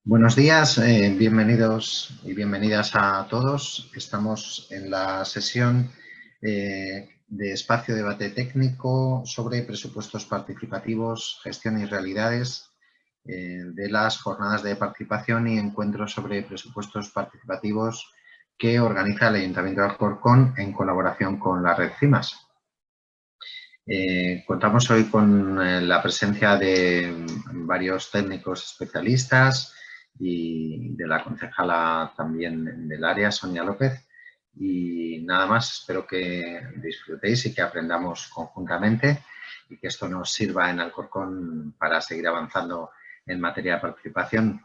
Buenos días, bienvenidos y bienvenidas a todos. Estamos en la sesión de espacio debate técnico sobre presupuestos participativos, gestión y realidades de las jornadas de participación y encuentros sobre presupuestos participativos que organiza el Ayuntamiento de Alcorcón en colaboración con la red CIMAS. Contamos hoy con la presencia de varios técnicos especialistas y de la concejala también del área, Sonia López. Y nada más, espero que disfrutéis y que aprendamos conjuntamente y que esto nos sirva en Alcorcón para seguir avanzando en materia de participación.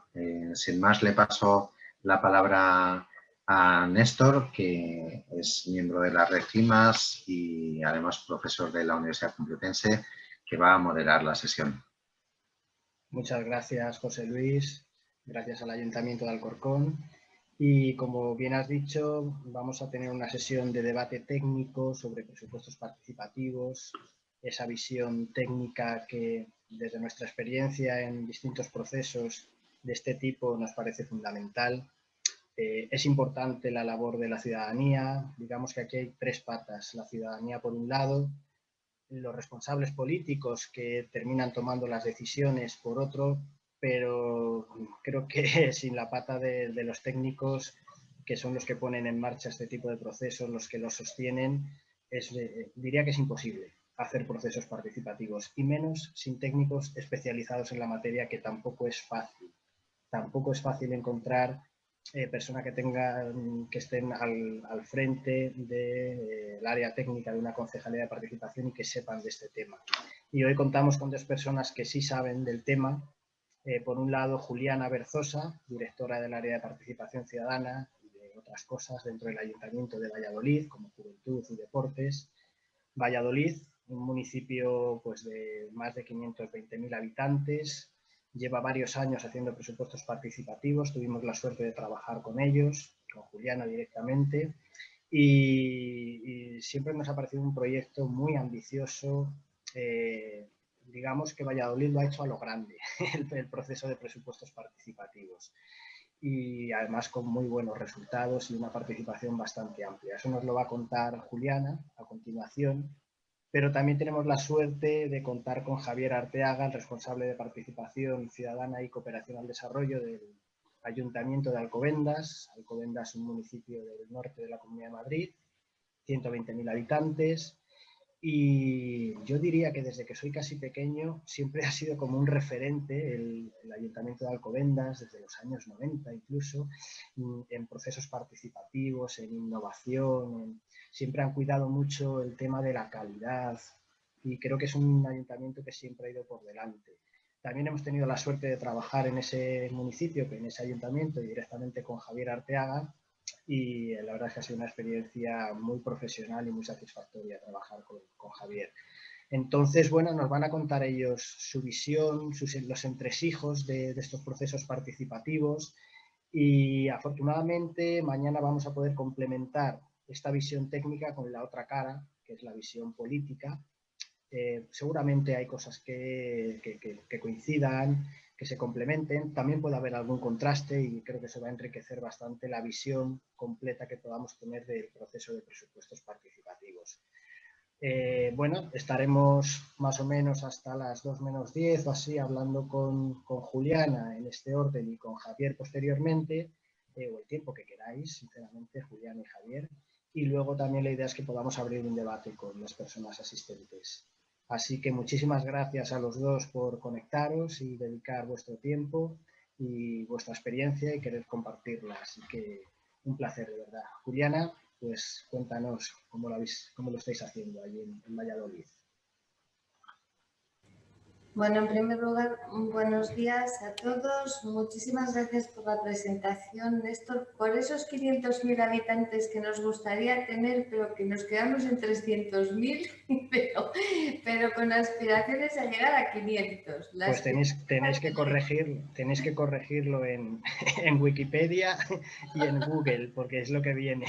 Sin más, le paso la palabra a Néstor, que es miembro de la red CIMAS y además profesor de la Universidad Complutense, que va a moderar la sesión. Muchas gracias, José Luis. Gracias al Ayuntamiento de Alcorcón. Y como bien has dicho, vamos a tener una sesión de debate técnico sobre presupuestos participativos, esa visión técnica que desde nuestra experiencia en distintos procesos de este tipo nos parece fundamental. Es importante la labor de la ciudadanía. Digamos que aquí hay tres patas. La ciudadanía por un lado, los responsables políticos que terminan tomando las decisiones por otro, pero creo que sin la pata de los técnicos, que son los que ponen en marcha este tipo de procesos, los que los sostienen, diría que es imposible hacer procesos participativos, y menos sin técnicos especializados en la materia, que tampoco es fácil. Tampoco es fácil encontrar personas que estén al frente del área técnica de una concejalía de participación y que sepan de este tema. Y hoy contamos con dos personas que sí saben del tema. Por un lado, Juliana Berzosa, directora del área de participación ciudadana y de otras cosas dentro del Ayuntamiento de Valladolid, como Juventud y Deportes. Valladolid, un municipio pues, de más de 520.000 habitantes, lleva varios años haciendo presupuestos participativos. Tuvimos la suerte de trabajar con ellos, con Juliana directamente, y siempre nos ha parecido un proyecto muy ambicioso. Digamos que Valladolid lo ha hecho a lo grande, el proceso de presupuestos participativos, y además con muy buenos resultados y una participación bastante amplia. Eso nos lo va a contar Juliana a continuación. Pero también tenemos la suerte de contar con Javier Arteaga, el responsable de Participación Ciudadana y Cooperación al Desarrollo del Ayuntamiento de Alcobendas. Alcobendas es un municipio del norte de la Comunidad de Madrid, 120.000 habitantes. Y yo diría que desde que soy casi pequeño siempre ha sido como un referente el Ayuntamiento de Alcobendas, desde los años 90 incluso, en procesos participativos, en innovación. Siempre han cuidado mucho el tema de la calidad y creo que es un ayuntamiento que siempre ha ido por delante. También hemos tenido la suerte de trabajar en ese municipio, en ese ayuntamiento, y directamente con Javier Arteaga, y la verdad es que ha sido una experiencia muy profesional y muy satisfactoria trabajar con Javier. Entonces, bueno, nos van a contar ellos su visión, los entresijos de estos procesos participativos, y afortunadamente mañana vamos a poder complementar esta visión técnica con la otra cara, que es la visión política. Seguramente hay cosas que coincidan, que se complementen. También puede haber algún contraste y creo que eso va a enriquecer bastante la visión completa que podamos tener del proceso de presupuestos participativos. Bueno, estaremos más o menos hasta las 2 menos 10 o así hablando con Juliana en este orden y con Javier posteriormente, o el tiempo que queráis, sinceramente, Juliana y Javier. Y luego también la idea es que podamos abrir un debate con las personas asistentes. Así que muchísimas gracias a los dos por conectaros y dedicar vuestro tiempo y vuestra experiencia y querer compartirla. Así que un placer, de verdad. Juliana, pues cuéntanos cómo lo estáis haciendo allí en Valladolid. Bueno, en primer lugar, buenos días a todos. Muchísimas gracias por la presentación, Néstor. Por esos 500.000 habitantes que nos gustaría tener, pero que nos quedamos en 300.000, pero con aspiraciones a llegar a 500. Pues tenéis que corregirlo en Wikipedia y en Google, porque es lo que viene.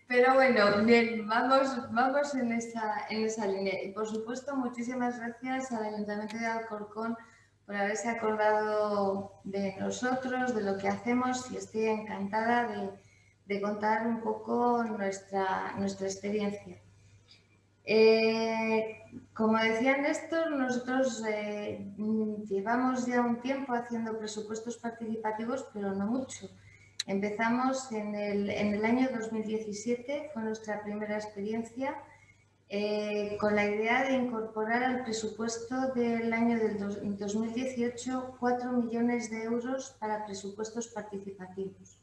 Pero bueno, bien, vamos en esa línea. Y por supuesto, muchísimas gracias al Ayuntamiento de Alcorcón por haberse acordado de nosotros, de lo que hacemos, y estoy encantada de contar un poco nuestra experiencia. Como decía Néstor, nosotros llevamos ya un tiempo haciendo presupuestos participativos, pero no mucho. Empezamos en el año 2017, fue nuestra primera experiencia, con la idea de incorporar al presupuesto del año del 2018 4 millones de euros para presupuestos participativos.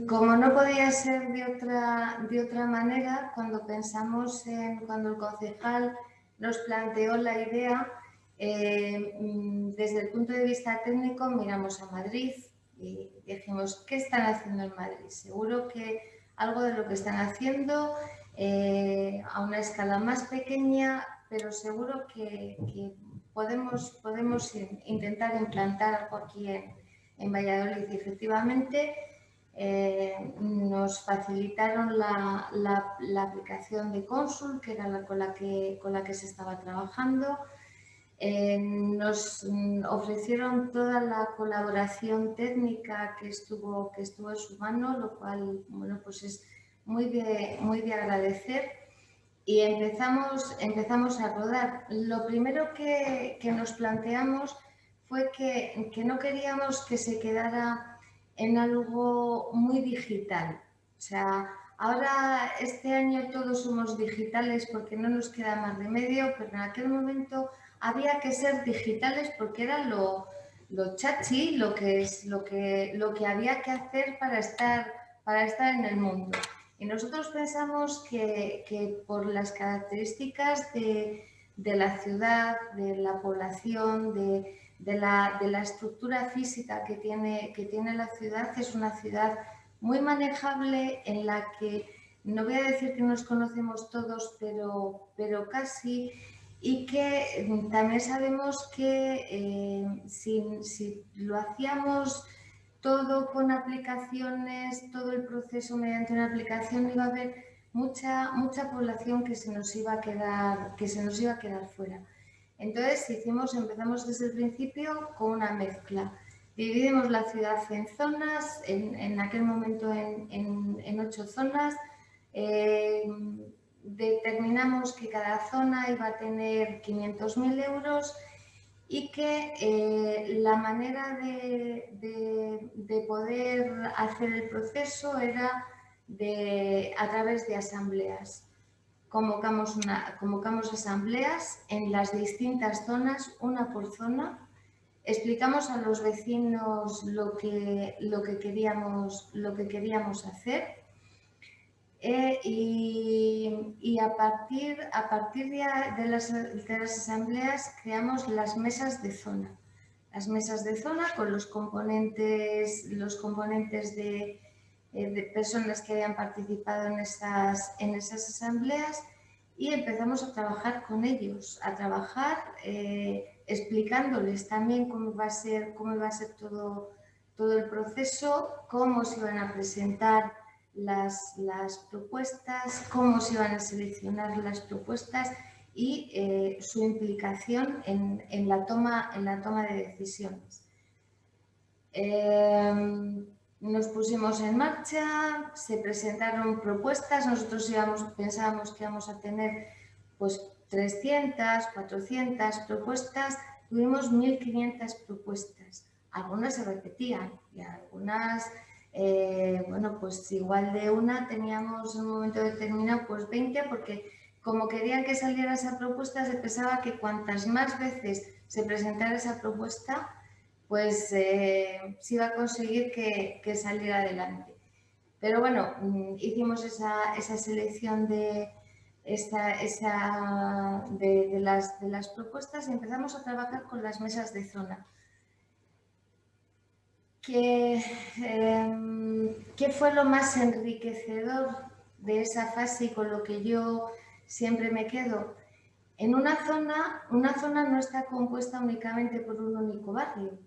Como no podía ser de otra manera, cuando el concejal nos planteó la idea, desde el punto de vista técnico miramos a Madrid y dijimos, ¿qué están haciendo en Madrid? Seguro que algo de lo que están haciendo a una escala más pequeña, pero seguro que podemos intentar implantar algo aquí en Valladolid. Y efectivamente nos facilitaron la aplicación de Consul, que era con la que se estaba trabajando. Nos ofrecieron toda la colaboración técnica que estuvo en su mano, lo cual, bueno, pues es muy de agradecer, y empezamos a rodar. Lo primero que nos planteamos fue que no queríamos que se quedara en algo muy digital. O sea, ahora este año todos somos digitales porque no nos queda más remedio, pero en aquel momento había que ser digitales porque era lo chachi, lo que había que hacer para estar en el mundo. Y nosotros pensamos que por las características de la ciudad, de la población, de la estructura física que tiene la ciudad, es una ciudad muy manejable, en la que no voy a decir que nos conocemos todos, pero casi, y que también sabemos que si lo hacíamos todo con aplicaciones, todo el proceso mediante una aplicación, iba a haber mucha población que se nos iba a quedar fuera. Entonces empezamos desde el principio con una mezcla. Dividimos la ciudad en zonas, en aquel momento en 8 zonas. Determinamos que cada zona iba a tener 500.000 euros y que la manera de poder hacer el proceso era a través de asambleas. Convocamos asambleas en las distintas zonas, una por zona. Explicamos a los vecinos lo que queríamos hacer. Y a partir de las asambleas creamos las mesas de zona. Las mesas de zona con los componentes de personas que habían participado en esas asambleas, y empezamos a trabajar con ellos, explicándoles también cómo iba a ser todo el proceso, cómo se iban a presentar las propuestas, cómo se iban a seleccionar las propuestas y su implicación en la toma de decisiones. Nos pusimos en marcha, se presentaron propuestas. Nosotros pensábamos que íbamos a tener pues 300, 400 propuestas. Tuvimos 1.500 propuestas. Algunas se repetían y algunas, bueno, pues igual de una teníamos en un momento determinado pues 20, porque como querían que saliera esa propuesta, se pensaba que cuantas más veces se presentara esa propuesta, pues se iba a conseguir que saliera adelante. Pero bueno, hicimos esa selección de las propuestas y empezamos a trabajar con las mesas de zona. ¿Qué fue lo más enriquecedor de esa fase y con lo que yo siempre me quedo? En una zona no está compuesta únicamente por un único barrio.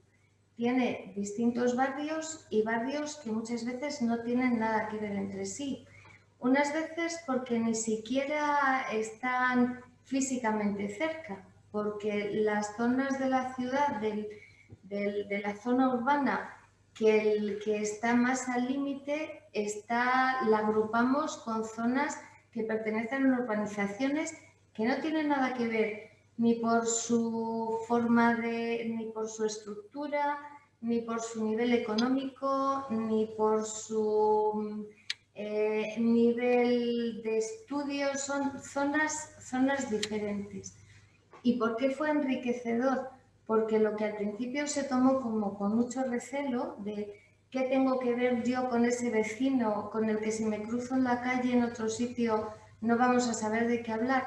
Tiene distintos barrios y barrios que muchas veces no tienen nada que ver entre sí. Unas veces porque ni siquiera están físicamente cerca. porque las zonas de la ciudad, de la zona urbana, que está más al límite, la agrupamos con zonas que pertenecen a urbanizaciones que no tienen nada que ver ni por su forma ni por su estructura, ni por su nivel económico, ni por su nivel de estudio. Son zonas diferentes. ¿Y por qué fue enriquecedor? Porque lo que al principio se tomó como con mucho recelo de qué tengo que ver yo con ese vecino con el que si me cruzo en la calle en otro sitio no vamos a saber de qué hablar,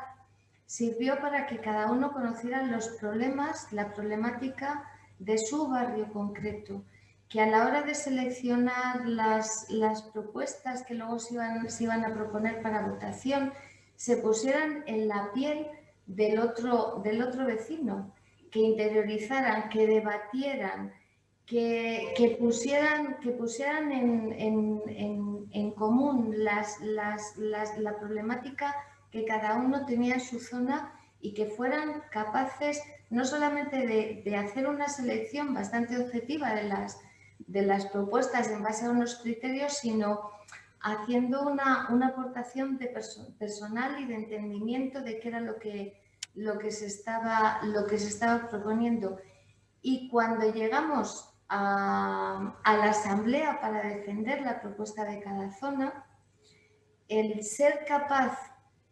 sirvió para que cada uno conociera los problemas, la problemática de su barrio concreto, que a la hora de seleccionar las propuestas que luego se iban a proponer para votación, se pusieran en la piel del otro vecino, que interiorizaran, que debatieran, que pusieran en común la problemática que cada uno tenía en su zona y que fueran capaces no solamente de hacer una selección bastante objetiva de las propuestas en base a unos criterios, sino haciendo una aportación personal y de entendimiento de qué era lo que se estaba proponiendo. Y cuando llegamos a la asamblea para defender la propuesta de cada zona, el ser capaz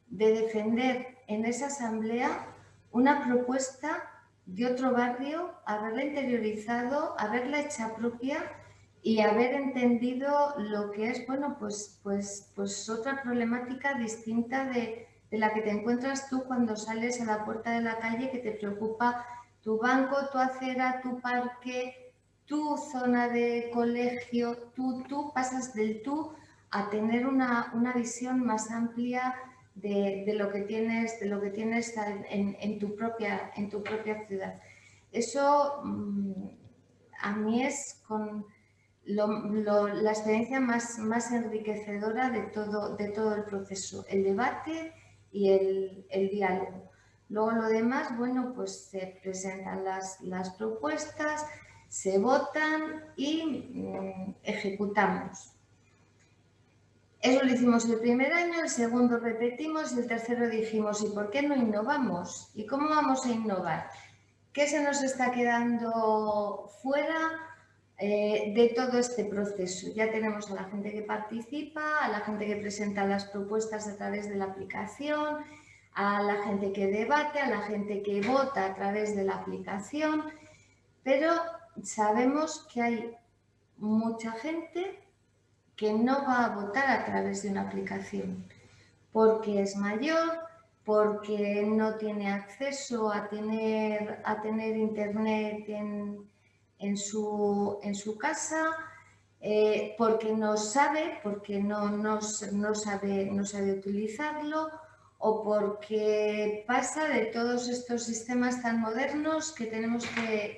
de defender en esa asamblea una propuesta de otro barrio, haberla interiorizado, haberla hecha propia y haber entendido lo que es, bueno, pues otra problemática distinta de la que te encuentras tú cuando sales a la puerta de la calle, que te preocupa tu banco, tu acera, tu parque, tu zona de colegio. Tú pasas del tú a tener una visión más amplia de lo que tienes en tu propia ciudad. Eso a mí es la experiencia más enriquecedora de todo el proceso, el debate y el diálogo. Luego lo demás, bueno, pues se presentan las propuestas, se votan y ejecutamos. Eso lo hicimos el primer año, el segundo repetimos y el tercero dijimos, ¿y por qué no innovamos? ¿Y cómo vamos a innovar? ¿Qué se nos está quedando fuera de todo este proceso? Ya tenemos a la gente que participa, a la gente que presenta las propuestas a través de la aplicación, a la gente que debate, a la gente que vota a través de la aplicación, pero sabemos que hay mucha gente que no va a votar a través de una aplicación, porque es mayor, porque no tiene acceso a tener internet en su casa, porque no sabe, porque no sabe utilizarlo, o porque pasa de todos estos sistemas tan modernos que tenemos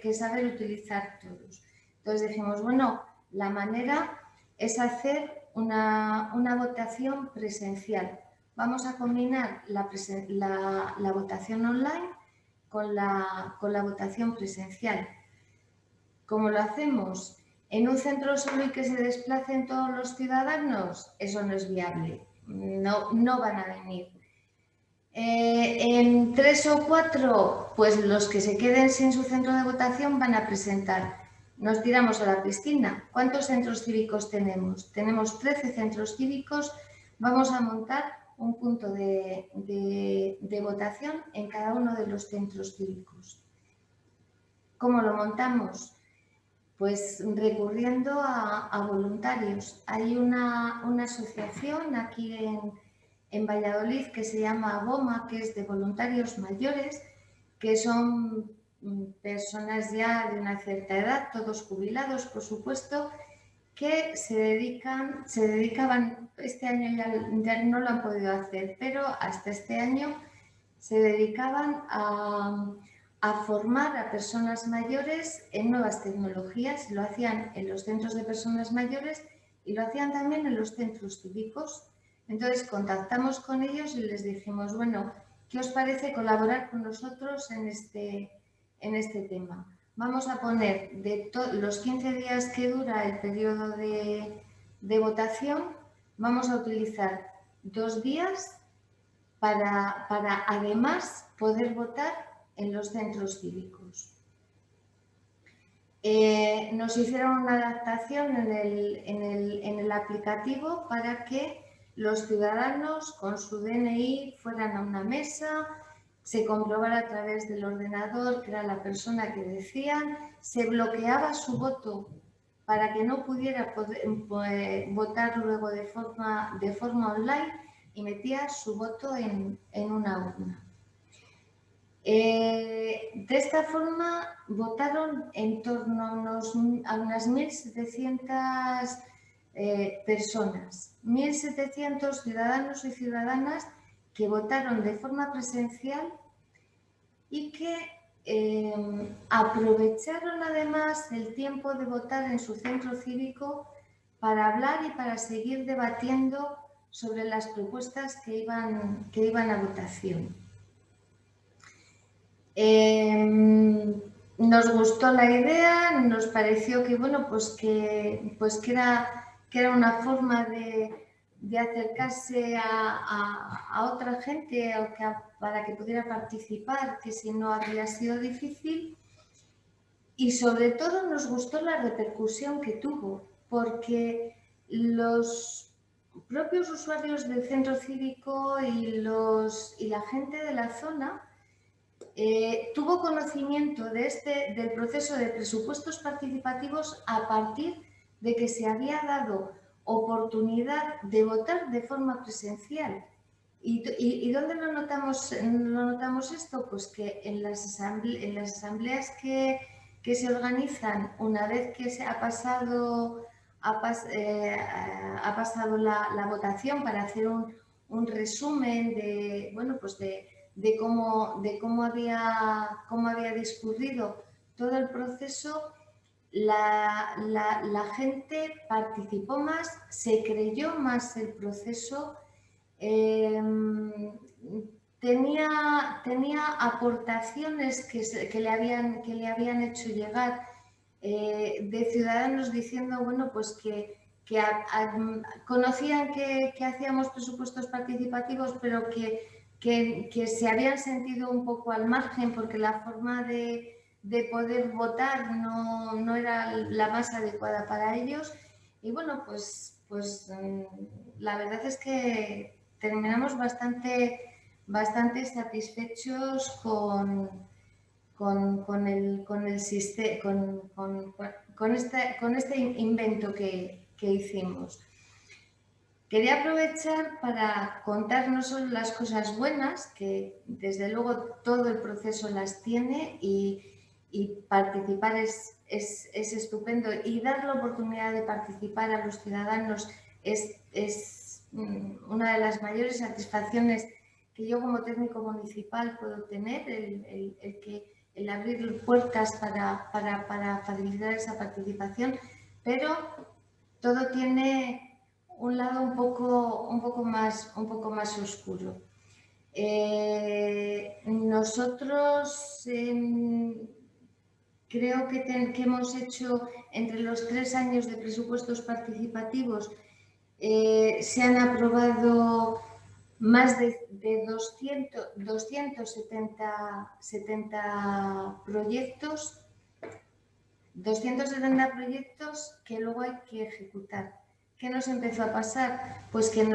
que saber utilizar todos. Entonces dijimos, bueno, la manera es hacer una votación presencial. Vamos a combinar la votación online con la votación presencial. ¿Cómo lo hacemos? ¿En un centro solo y que se desplacen todos los ciudadanos? Eso no es viable, no van a venir. En 3 o 4, pues los que se queden sin su centro de votación van a presentar. Nos tiramos a la piscina. ¿Cuántos centros cívicos tenemos? Tenemos 13 centros cívicos. Vamos a montar un punto de votación en cada uno de los centros cívicos. ¿Cómo lo montamos? Pues recurriendo a voluntarios. Hay una asociación aquí en Valladolid que se llama BOMA, que es de voluntarios mayores, que son personas ya de una cierta edad, todos jubilados, por supuesto, que se dedicaban, este año ya no lo han podido hacer, pero hasta este año se dedicaban a formar a personas mayores en nuevas tecnologías. Lo hacían en los centros de personas mayores y lo hacían también en los centros cívicos. Entonces contactamos con ellos y les dijimos, bueno, ¿qué os parece colaborar con nosotros en este tema? Vamos a poner de los 15 días que dura el periodo de votación, vamos a utilizar 2 días para además poder votar en los centros cívicos. Nos hicieron una adaptación en el aplicativo para que los ciudadanos con su DNI fueran a una mesa, se comprobara a través del ordenador que era la persona que decían, se bloqueaba su voto para que no pudiera votar luego de forma online y metía su voto en una urna. De esta forma votaron en torno a unas 1.700 personas, 1.700 ciudadanos y ciudadanas que votaron de forma presencial y que aprovecharon además el tiempo de votar en su centro cívico para hablar y para seguir debatiendo sobre las propuestas que iban a votación. Nos gustó la idea, nos pareció que, bueno, que era una forma de acercarse a otra gente para que pudiera participar, que si no habría sido difícil. Y sobre todo nos gustó la repercusión que tuvo, porque los propios usuarios del centro cívico y la gente de la zona tuvo conocimiento del proceso de presupuestos participativos a partir de que se había dado oportunidad de votar de forma presencial. ¿Y dónde lo notamos esto? Pues que en las asambleas que se organizan una vez que se ha pasado la votación para hacer un resumen de, bueno, pues de cómo había discurrido todo el proceso, la gente participó más, se creyó más el proceso, tenía aportaciones que le habían hecho llegar de ciudadanos diciendo, bueno, pues que conocían que hacíamos presupuestos participativos, pero que se habían sentido un poco al margen porque la forma de poder votar no era la más adecuada para ellos. Y bueno, pues la verdad es que terminamos bastante satisfechos con este invento que hicimos. Quería aprovechar para contar no solo las cosas buenas, que desde luego todo el proceso las tiene y participar es estupendo, y dar la oportunidad de participar a los ciudadanos es una de las mayores satisfacciones que yo como técnico municipal puedo tener, el abrir puertas para facilitar esa participación, pero todo tiene un lado un poco más oscuro. Nosotros creo que hemos hecho entre los 3 años de presupuestos participativos, se han aprobado más de 270 proyectos, 270 proyectos que luego hay que ejecutar. ¿Qué nos empezó a pasar? Pues que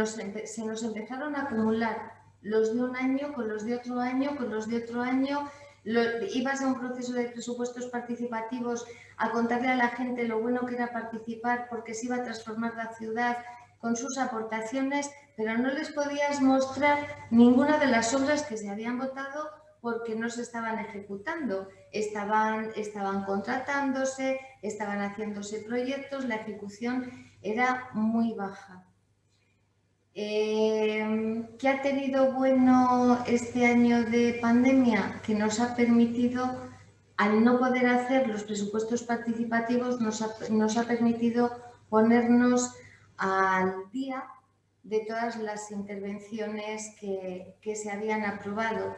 se nos empezaron a acumular los de un año con los de otro año, con los de otro año. Ibas a un proceso de presupuestos participativos a contarle a la gente lo bueno que era participar porque se iba a transformar la ciudad con sus aportaciones, pero no les podías mostrar ninguna de las obras que se habían votado porque no se estaban ejecutando. Estaban contratándose, estaban haciéndose proyectos, la ejecución era muy baja. ¿Qué ha tenido bueno este año de pandemia? Que nos ha permitido, al no poder hacer los presupuestos participativos, nos ha permitido ponernos al día de todas las intervenciones que se habían aprobado.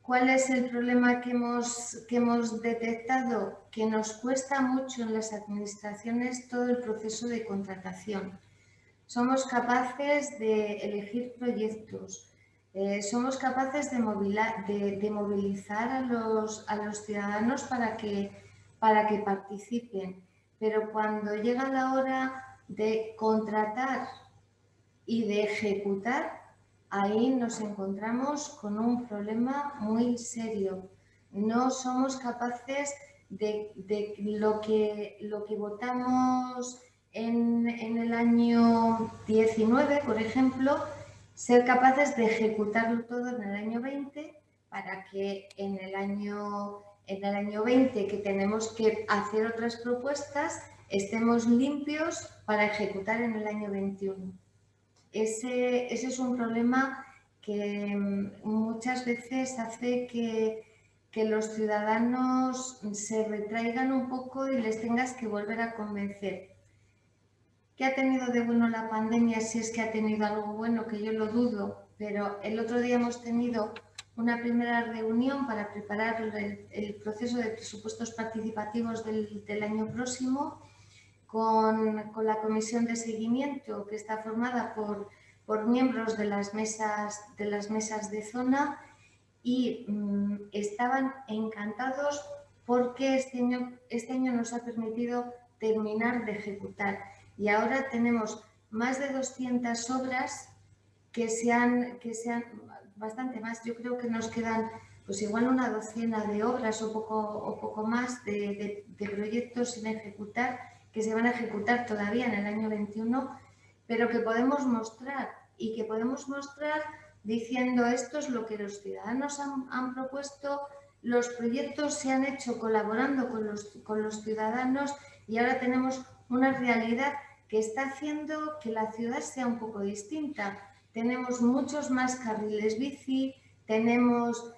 ¿Cuál es el problema que hemos detectado? Que nos cuesta mucho en las administraciones todo el proceso de contratación. Somos capaces de elegir proyectos, somos capaces de movilizar a los ciudadanos para que participen, pero cuando llega la hora de contratar y de ejecutar, ahí nos encontramos con un problema muy serio. No somos capaces de lo que votamos en el año 19, por ejemplo, ser capaces de ejecutarlo todo en el año 20 para que en el año 20, que tenemos que hacer otras propuestas, estemos limpios para ejecutar en el año 21. Ese es un problema que muchas veces hace que los ciudadanos se retraigan un poco y les tengas que volver a convencer. ¿Qué ha tenido de bueno la pandemia? Si es que ha tenido algo bueno, que yo lo dudo, pero el otro día hemos tenido una primera reunión para preparar el proceso de presupuestos participativos del año próximo con la comisión de seguimiento, que está formada por miembros de las mesas de zona, y estaban encantados porque este año nos ha permitido terminar de ejecutar. Y ahora tenemos más de 200 obras que se han bastante más. Yo creo que nos quedan pues igual una docena de obras o poco más de proyectos sin ejecutar, que se van a ejecutar todavía en el año 21, pero que podemos mostrar y que podemos mostrar diciendo esto es lo que los ciudadanos han propuesto, los proyectos se han hecho colaborando con los ciudadanos y ahora tenemos una realidad que está haciendo que la ciudad sea un poco distinta. Tenemos muchos más carriles bici, tenemos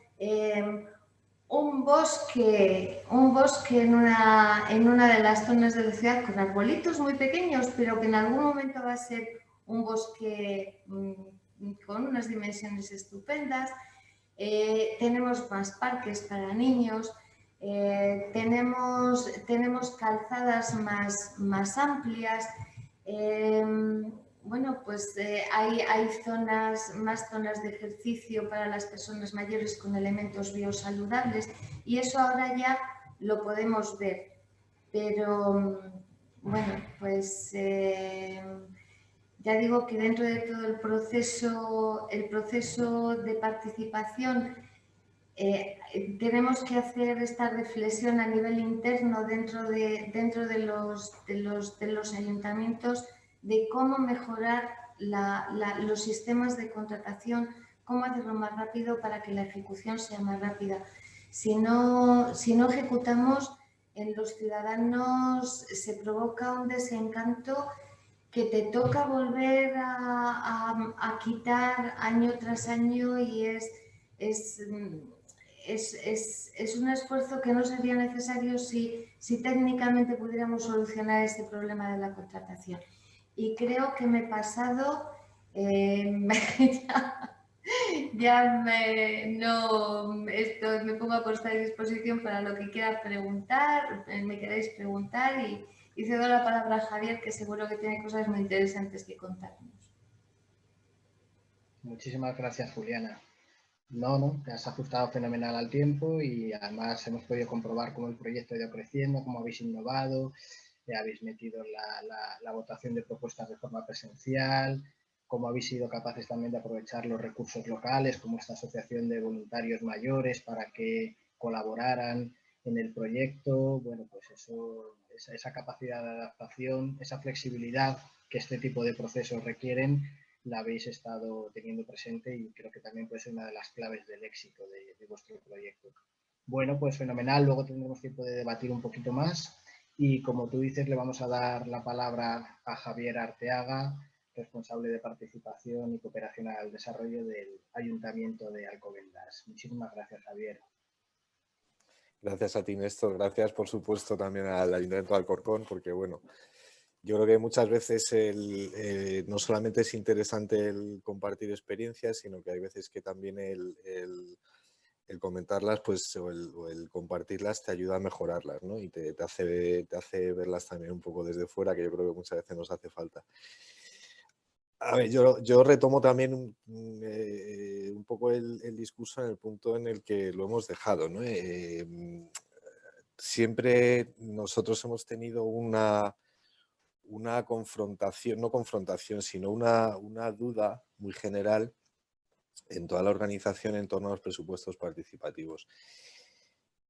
un bosque en una de las zonas de la ciudad con arbolitos muy pequeños, pero que en algún momento va a ser un bosque con unas dimensiones estupendas. Tenemos más parques para niños, tenemos calzadas más amplias. Bueno, pues hay más zonas de ejercicio para las personas mayores con elementos biosaludables y eso ahora ya lo podemos ver. Pero bueno, pues ya digo que dentro de todo el proceso de participación tenemos que hacer esta reflexión a nivel interno dentro de los ayuntamientos de cómo mejorar los sistemas de contratación, cómo hacerlo más rápido para que la ejecución sea más rápida. Si no ejecutamos, en los ciudadanos se provoca un desencanto que te toca volver a quitar año tras año y es un esfuerzo que no sería necesario si técnicamente pudiéramos solucionar este problema de la contratación. Y creo que me he pasado, me pongo a vuestra disposición para lo que quieras preguntar, me queráis preguntar y cedo la palabra a Javier, que seguro que tiene cosas muy interesantes que contarnos. Muchísimas gracias, Juliana. No, te has ajustado fenomenal al tiempo y además hemos podido comprobar cómo el proyecto ha ido creciendo, cómo habéis innovado, habéis metido la votación de propuestas de forma presencial, cómo habéis sido capaces también de aprovechar los recursos locales, como esta asociación de voluntarios mayores para que colaboraran en el proyecto. Bueno, pues esa capacidad de adaptación, esa flexibilidad que este tipo de procesos requieren, la habéis estado teniendo presente y creo que también puede ser una de las claves del éxito de vuestro proyecto. Bueno, pues fenomenal, luego tendremos tiempo de debatir un poquito más y como tú dices le vamos a dar la palabra a Javier Arteaga, responsable de participación y cooperación al desarrollo del Ayuntamiento de Alcobendas. Muchísimas gracias, Javier. Gracias a ti, Néstor. Gracias, por supuesto, también al Ayuntamiento de Alcorcón, porque, bueno, yo creo que muchas veces no solamente es interesante el compartir experiencias, sino que hay veces que también el comentarlas, pues, o el compartirlas te ayuda a mejorarlas, ¿no? Y te hace verlas también un poco desde fuera, que yo creo que muchas veces nos hace falta. A ver, yo retomo también un poco el discurso en el punto en el que lo hemos dejado, ¿no? Siempre nosotros hemos tenido una confrontación, no confrontación, sino una duda muy general en toda la organización en torno a los presupuestos participativos.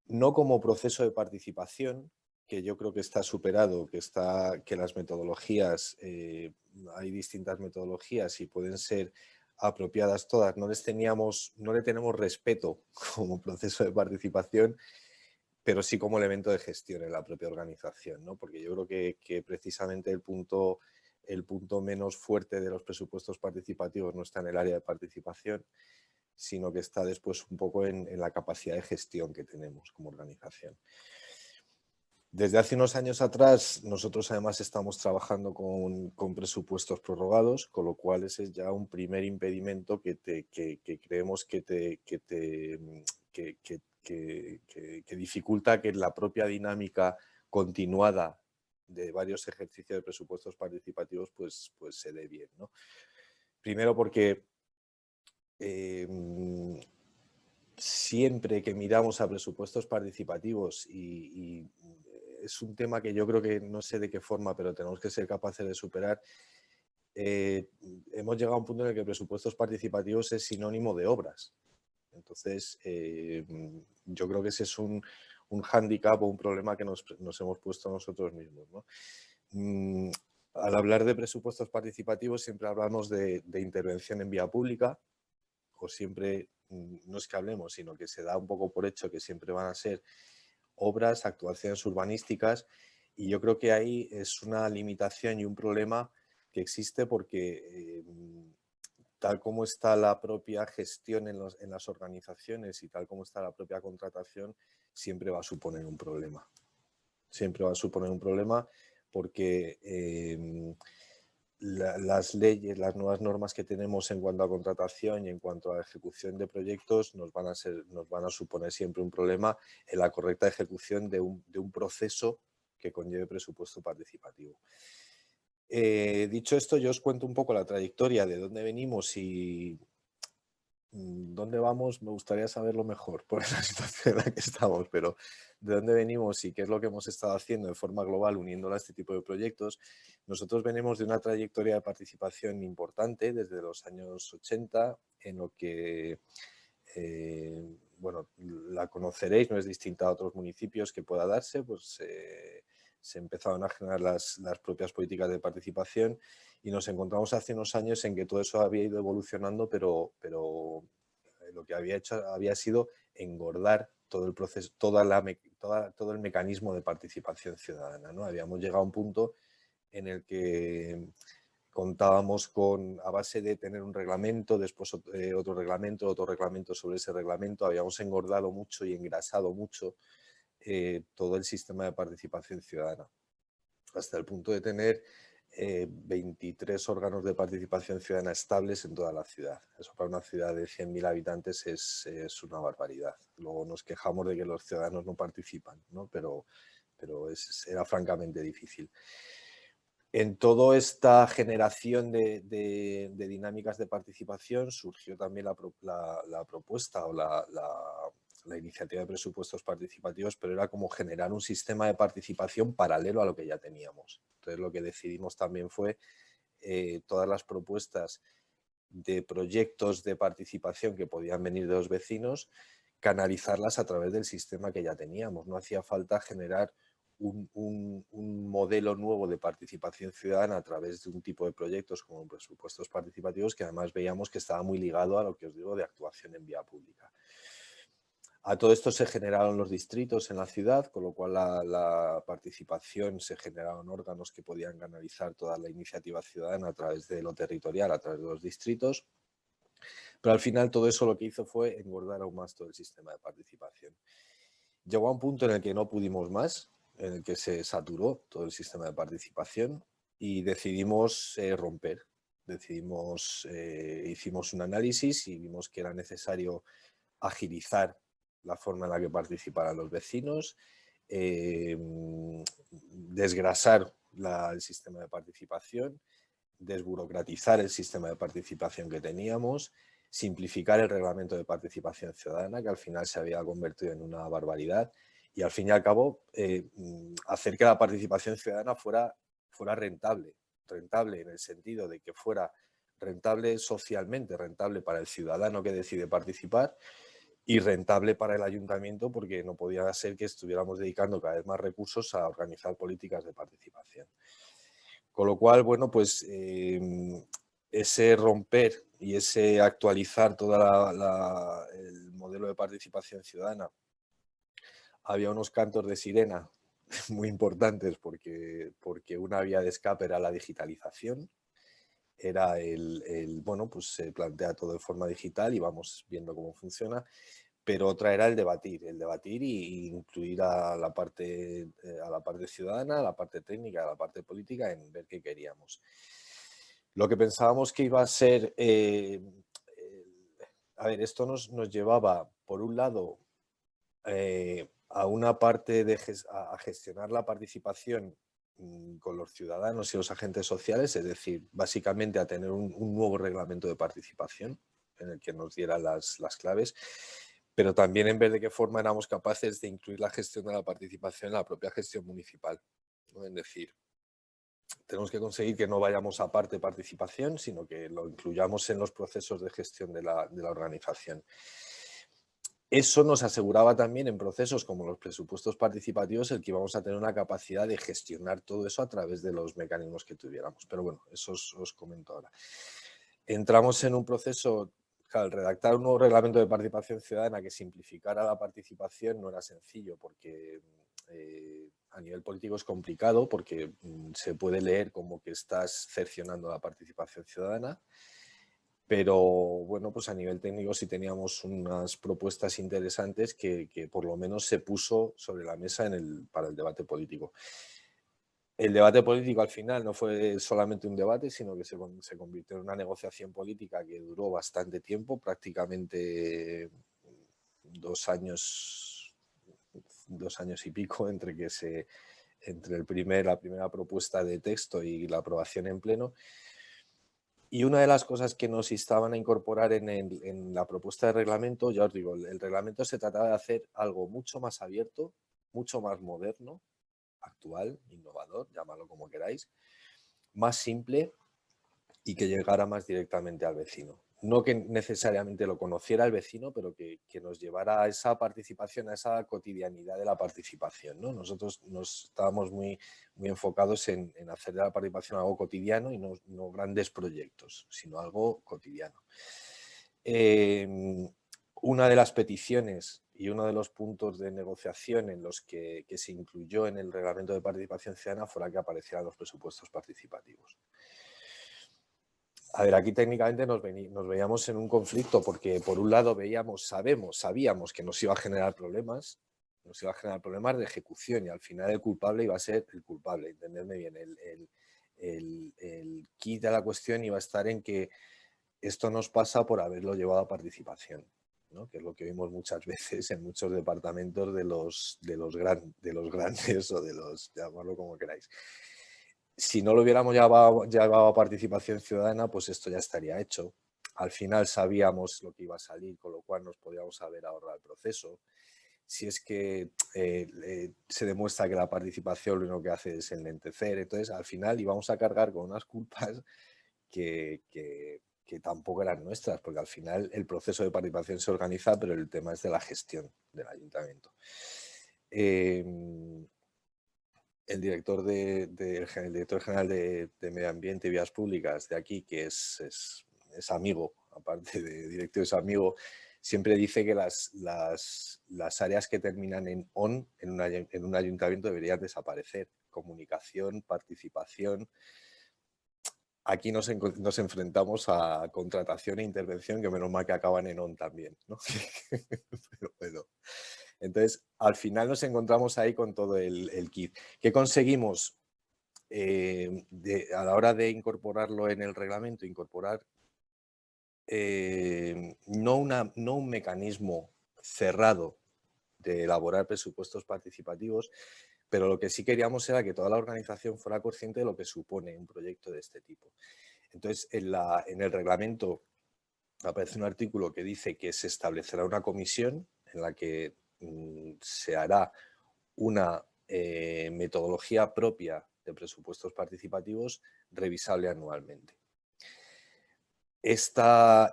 No como proceso de participación, que yo creo que está superado, que las metodologías, hay distintas metodologías y pueden ser apropiadas todas, no le tenemos respeto como proceso de participación, pero sí como elemento de gestión en la propia organización, ¿no? Porque yo creo que precisamente el punto menos fuerte de los presupuestos participativos no está en el área de participación, sino que está después un poco en la capacidad de gestión que tenemos como organización. Desde hace unos años atrás, nosotros además estamos trabajando con presupuestos prorrogados, con lo cual ese es ya un primer impedimento que creemos que dificulta que la propia dinámica continuada de varios ejercicios de presupuestos participativos pues se dé bien, ¿no? Primero porque siempre que miramos a presupuestos participativos y es un tema que yo creo que no sé de qué forma, pero tenemos que ser capaces de superar, hemos llegado a un punto en el que presupuestos participativos es sinónimo de obras. Entonces, yo creo que ese es un hándicap o un problema que nos hemos puesto nosotros mismos, ¿no? Al hablar de presupuestos participativos siempre hablamos de intervención en vía pública, o siempre, no es que hablemos, sino que se da un poco por hecho que siempre van a ser obras, actuaciones urbanísticas, y yo creo que ahí es una limitación y un problema que existe porque tal como está la propia gestión en las organizaciones y tal como está la propia contratación, siempre va a suponer un problema. Siempre va a suponer un problema porque las leyes, las nuevas normas que tenemos en cuanto a contratación y en cuanto a ejecución de proyectos nos van a suponer siempre un problema en la correcta ejecución de un proceso que conlleve presupuesto participativo. Dicho esto, yo os cuento un poco la trayectoria de dónde venimos y dónde vamos. Me gustaría saberlo mejor por la situación en la que estamos, pero de dónde venimos y qué es lo que hemos estado haciendo de forma global uniéndola a este tipo de proyectos. Nosotros venimos de una trayectoria de participación importante desde los años 80, en lo que, bueno, la conoceréis, no es distinta a otros municipios que pueda darse, pues se empezaron a generar las propias políticas de participación y nos encontramos hace unos años en que todo eso había ido evolucionando, pero lo que había hecho había sido engordar todo el proceso, todo el mecanismo de participación ciudadana, ¿no? Habíamos llegado a un punto en el que contábamos a base de tener un reglamento, después otro reglamento sobre ese reglamento, habíamos engordado mucho y engrasado mucho todo el sistema de participación ciudadana, hasta el punto de tener 23 órganos de participación ciudadana estables en toda la ciudad. Eso para una ciudad de 100.000 habitantes es una barbaridad. Luego nos quejamos de que los ciudadanos no participan, ¿no? Pero era francamente difícil. En toda esta generación de dinámicas de participación surgió también la propuesta o la iniciativa de presupuestos participativos, pero era como generar un sistema de participación paralelo a lo que ya teníamos. Entonces lo que decidimos también fue todas las propuestas de proyectos de participación que podían venir de los vecinos, canalizarlas a través del sistema que ya teníamos. No hacía falta generar un modelo nuevo de participación ciudadana a través de un tipo de proyectos como presupuestos participativos, que además veíamos que estaba muy ligado a lo que os digo de actuación en vía pública. A todo esto se generaron los distritos en la ciudad, con lo cual la participación, se generaron órganos que podían canalizar toda la iniciativa ciudadana a través de lo territorial, a través de los distritos. Pero al final todo eso lo que hizo fue engordar aún más todo el sistema de participación. Llegó a un punto en el que no pudimos más, en el que se saturó todo el sistema de participación y decidimos romper. Hicimos un análisis y vimos que era necesario agilizar la forma en la que participaran los vecinos, desgrasar el sistema de participación, desburocratizar el sistema de participación que teníamos, simplificar el reglamento de participación ciudadana, que al final se había convertido en una barbaridad, y al fin y al cabo hacer que la participación ciudadana fuera rentable en el sentido de que fuera rentable socialmente, rentable para el ciudadano que decide participar y rentable para el ayuntamiento, porque no podía ser que estuviéramos dedicando cada vez más recursos a organizar políticas de participación. Con lo cual, bueno, pues ese romper y ese actualizar todo el modelo de participación ciudadana, había unos cantos de sirena muy importantes porque una vía de escape era la digitalización. Era bueno, pues se plantea todo de forma digital y vamos viendo cómo funciona, pero otra era el debatir y incluir a la parte ciudadana, a la parte técnica, a la parte política en ver qué queríamos. Lo que pensábamos que iba a ser, a ver, esto nos llevaba, por un lado, a una parte a gestionar la participación con los ciudadanos y los agentes sociales, es decir, básicamente a tener un nuevo reglamento de participación en el que nos diera las claves, pero también en ver de qué forma éramos capaces de incluir la gestión de la participación en la propia gestión municipal, ¿no? Es decir, tenemos que conseguir que no vayamos a parte participación, sino que lo incluyamos en los procesos de gestión de la organización. Eso nos aseguraba también en procesos como los presupuestos participativos el que íbamos a tener una capacidad de gestionar todo eso a través de los mecanismos que tuviéramos. Pero bueno, eso os comento ahora. Entramos en un proceso, claro, al redactar un nuevo reglamento de participación ciudadana que simplificara la participación no era sencillo porque a nivel político es complicado porque se puede leer como que estás cercionando la participación ciudadana. Pero bueno, pues a nivel técnico sí teníamos unas propuestas interesantes que por lo menos se puso sobre la mesa para el debate político. El debate político al final no fue solamente un debate, sino que se convirtió en una negociación política que duró bastante tiempo, prácticamente 2 años y pico entre la primera propuesta de texto y la aprobación en pleno. Y una de las cosas que nos instaban a incorporar en la propuesta de reglamento, ya os digo, el reglamento se trataba de hacer algo mucho más abierto, mucho más moderno, actual, innovador, llamadlo como queráis, más simple y que llegara más directamente al vecino. No que necesariamente lo conociera el vecino, pero que nos llevara a esa participación, a esa cotidianidad de la participación, ¿no? Nosotros estábamos muy enfocados en hacer de la participación algo cotidiano y no grandes proyectos, sino algo cotidiano. Una de las peticiones y uno de los puntos de negociación en los que se incluyó en el reglamento de participación ciudadana fue la que aparecieran los presupuestos participativos. A ver, aquí técnicamente nos veíamos en un conflicto porque por un lado sabíamos que nos iba a generar problemas de ejecución y al final el culpable iba a ser el culpable, entendedme bien, el quid de la cuestión iba a estar en que esto nos pasa por haberlo llevado a participación, ¿no? Que es lo que vimos muchas veces en muchos departamentos de los grandes o de los, llamarlo como queráis. Si no lo hubiéramos llevado a participación ciudadana, pues esto ya estaría hecho. Al final sabíamos lo que iba a salir, con lo cual nos podíamos haber ahorrado el proceso. Si es que se demuestra que la participación lo único que hace es enlentecer, entonces al final íbamos a cargar con unas culpas que tampoco eran nuestras, porque al final el proceso de participación se organiza, pero el tema es de la gestión del ayuntamiento. El director general de Medio Ambiente y Vías Públicas de aquí, que es amigo, aparte de directivo es amigo, siempre dice que las áreas que terminan en ON en un ayuntamiento deberían desaparecer. Comunicación, participación. Aquí nos enfrentamos a contratación e intervención, que menos mal que acaban en ON también, ¿no? Pero bueno. Entonces, al final nos encontramos ahí con todo el kit. ¿Qué conseguimos? a la hora de incorporarlo en el reglamento, incorporar no un mecanismo cerrado de elaborar presupuestos participativos, pero lo que sí queríamos era que toda la organización fuera consciente de lo que supone un proyecto de este tipo. Entonces, en el reglamento aparece un artículo que dice que se establecerá una comisión en la que se hará una metodología propia de presupuestos participativos revisable anualmente. Esta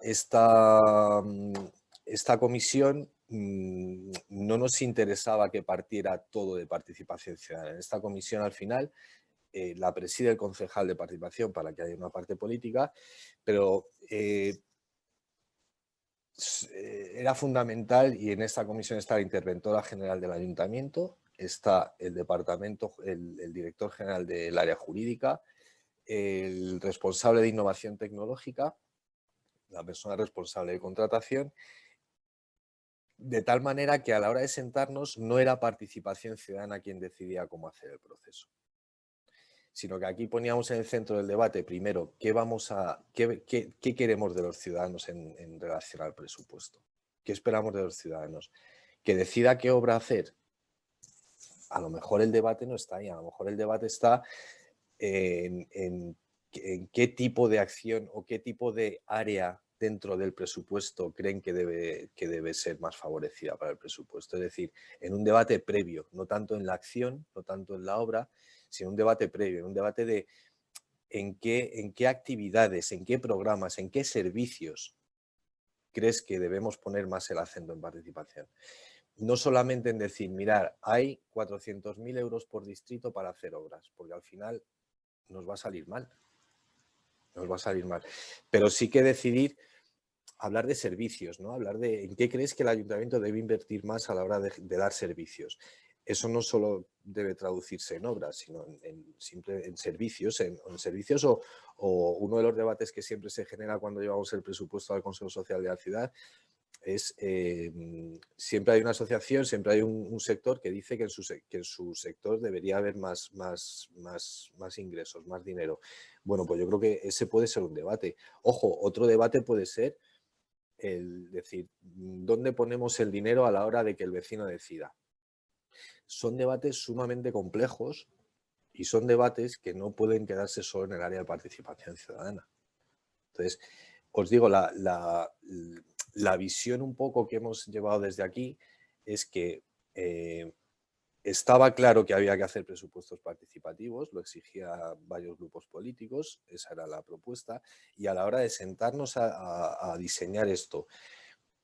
comisión no nos interesaba que partiera todo de participación ciudadana. En esta comisión, al final, la preside el concejal de participación para que haya una parte política, pero era fundamental, y en esta comisión está la interventora general del ayuntamiento, está el departamento, el director general del área jurídica, el responsable de innovación tecnológica, la persona responsable de contratación, de tal manera que a la hora de sentarnos no era participación ciudadana quien decidía cómo hacer el proceso, sino que aquí poníamos en el centro del debate, primero, qué queremos de los ciudadanos en relación al presupuesto, qué esperamos de los ciudadanos, que decida qué obra hacer. A lo mejor el debate no está ahí, a lo mejor el debate está en qué tipo de acción o qué tipo de área dentro del presupuesto creen que debe ser más favorecida para el presupuesto. Es decir, en un debate previo, no tanto en la acción, no tanto en la obra, sino un debate previo, un debate de en qué actividades, en qué programas, en qué servicios crees que debemos poner más el acento en participación. No solamente en decir, mirar, hay 400.000 euros por distrito para hacer obras, porque al final nos va a salir mal. Nos va a salir mal. Pero sí que decidir hablar de servicios, ¿no? Hablar de en qué crees que el ayuntamiento debe invertir más a la hora de dar servicios. Eso no solo debe traducirse en obras, sino en servicios, en servicios o uno de los debates que siempre se genera cuando llevamos el presupuesto al Consejo Social de la ciudad es siempre hay una asociación, siempre hay un sector que dice que en su sector debería haber más ingresos, más dinero. Bueno, pues yo creo que ese puede ser un debate. Ojo, otro debate puede ser el decir, ¿dónde ponemos el dinero a la hora de que el vecino decida? Son debates sumamente complejos y son debates que no pueden quedarse solo en el área de participación ciudadana. Entonces, os digo, la visión un poco que hemos llevado desde aquí es que estaba claro que había que hacer presupuestos participativos, lo exigía varios grupos políticos, esa era la propuesta, y a la hora de sentarnos a diseñar esto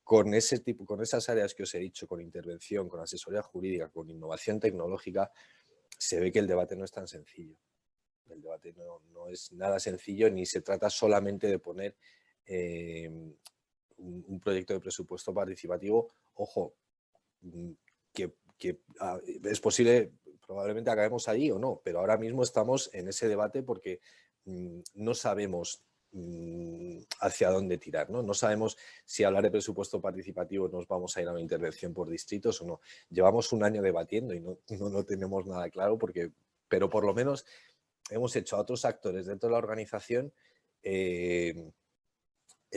con esas áreas que os he dicho, con intervención, con asesoría jurídica, con innovación tecnológica, se ve que el debate no es tan sencillo. El debate no es nada sencillo, ni se trata solamente de poner un proyecto de presupuesto participativo. Ojo, que es posible, probablemente acabemos ahí o no, pero ahora mismo estamos en ese debate porque no sabemos hacia dónde tirar, ¿no? No sabemos si hablar de presupuesto participativo nos vamos a ir a una intervención por distritos o no. Llevamos un año debatiendo y no tenemos nada claro, pero por lo menos hemos hecho a otros actores dentro de la organización el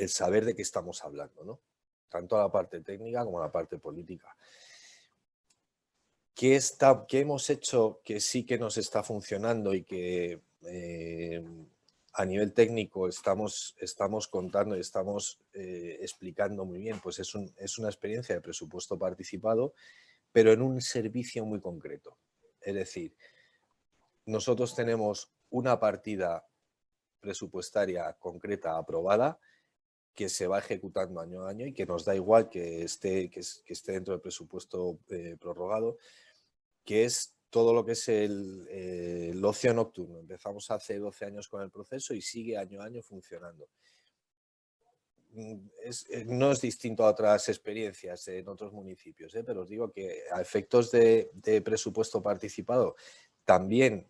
saber de qué estamos hablando, ¿no? Tanto a la parte técnica como a la parte política. ¿Qué hemos hecho que sí que nos está funcionando y que a nivel técnico estamos contando y estamos explicando muy bien? Pues es una experiencia de presupuesto participado, pero en un servicio muy concreto. Es decir, nosotros tenemos una partida presupuestaria concreta aprobada que se va ejecutando año a año y que nos da igual que esté dentro del presupuesto prorrogado, que es todo lo que es el ocio nocturno. Empezamos hace 12 años con el proceso y sigue año a año funcionando. No es distinto a otras experiencias en otros municipios, pero os digo que a efectos de presupuesto participado también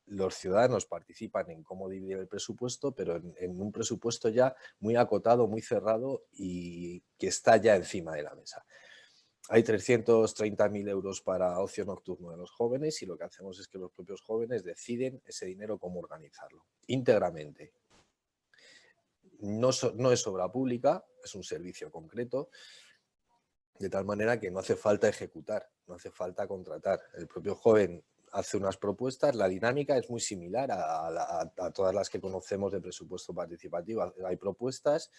los ciudadanos participan en cómo dividir el presupuesto, pero en un presupuesto ya muy acotado, muy cerrado y que está ya encima de la mesa. hay 330.000 euros para ocio nocturno de los jóvenes y lo que hacemos es que los propios jóvenes deciden ese dinero cómo organizarlo, íntegramente. No es obra pública, es un servicio concreto, de tal manera que no hace falta ejecutar, no hace falta contratar. El propio joven hace unas propuestas, la dinámica es muy similar a todas las que conocemos de presupuesto participativo. Hay propuestas,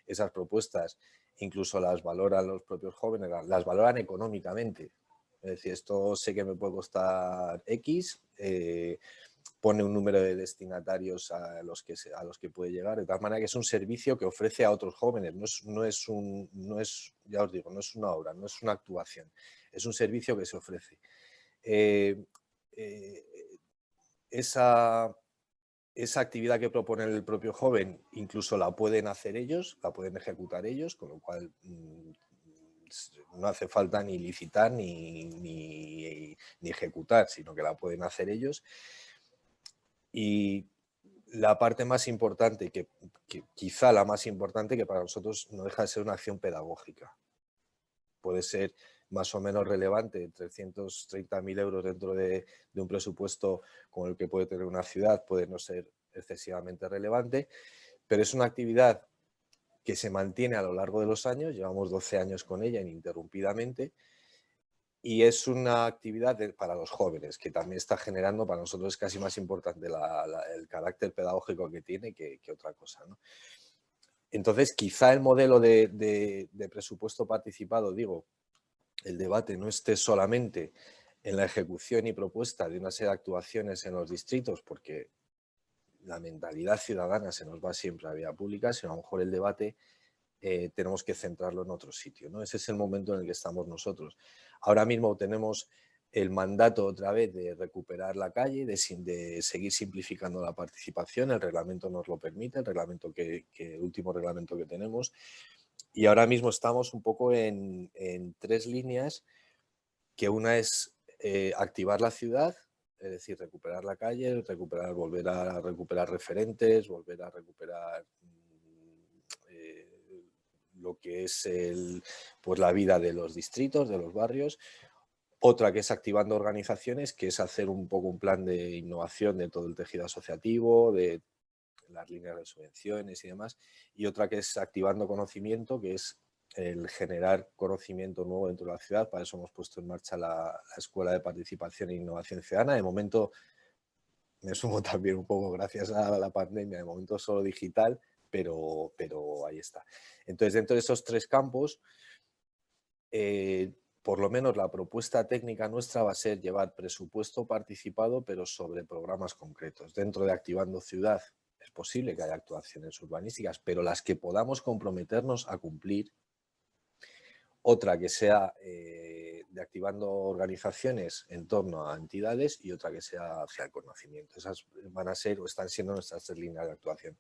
esas propuestas incluso las valoran los propios jóvenes, las valoran económicamente. Es decir, esto sé que me puede costar X, pone un número de destinatarios a los que puede llegar, de tal manera que es un servicio que ofrece a otros jóvenes, ya os digo, no es una obra, no es una actuación, es un servicio que se ofrece. Esa actividad que propone el propio joven incluso la pueden hacer ellos, la pueden ejecutar ellos, con lo cual no hace falta ni licitar ni ejecutar, sino que la pueden hacer ellos. Y la parte más importante, que quizá la más importante, que para nosotros no deja de ser una acción pedagógica. Puede ser más o menos relevante, 330.000 euros dentro de un presupuesto como el que puede tener una ciudad, puede no ser excesivamente relevante, pero es una actividad que se mantiene a lo largo de los años, llevamos 12 años con ella ininterrumpidamente, y es una actividad para los jóvenes, que también está generando, para nosotros es casi más importante el carácter pedagógico que tiene que otra cosa, ¿no? Entonces, quizá el modelo de presupuesto participado, digo, el debate no esté solamente en la ejecución y propuesta de una serie de actuaciones en los distritos, porque la mentalidad ciudadana se nos va siempre a vía pública, sino a lo mejor el debate tenemos que centrarlo en otro sitio, ¿no? Ese es el momento en el que estamos nosotros. Ahora mismo tenemos el mandato otra vez de recuperar la calle, de seguir simplificando la participación, el reglamento nos lo permite, el último reglamento que tenemos, y ahora mismo estamos un poco en 3 líneas, que una es activar la ciudad, es decir, recuperar la calle, volver a recuperar referentes, volver a recuperar lo que es pues la vida de los distritos, de los barrios. Otra que es activando organizaciones, que es hacer un poco un plan de innovación de todo el tejido asociativo, de las líneas de subvenciones y demás. Y otra que es activando conocimiento, que es el generar conocimiento nuevo dentro de la ciudad. Para eso hemos puesto en marcha la Escuela de Participación e Innovación Ciudadana. De momento, me sumo también un poco gracias a la pandemia, de momento solo digital, pero ahí está. Entonces, dentro de esos 3 campos, por lo menos la propuesta técnica nuestra va a ser llevar presupuesto participado, pero sobre programas concretos. Dentro de Activando Ciudad es posible que haya actuaciones urbanísticas, pero las que podamos comprometernos a cumplir. Otra que sea de activando organizaciones en torno a entidades y otra que sea hacia el conocimiento. Esas van a ser o están siendo nuestras 3 líneas de actuación.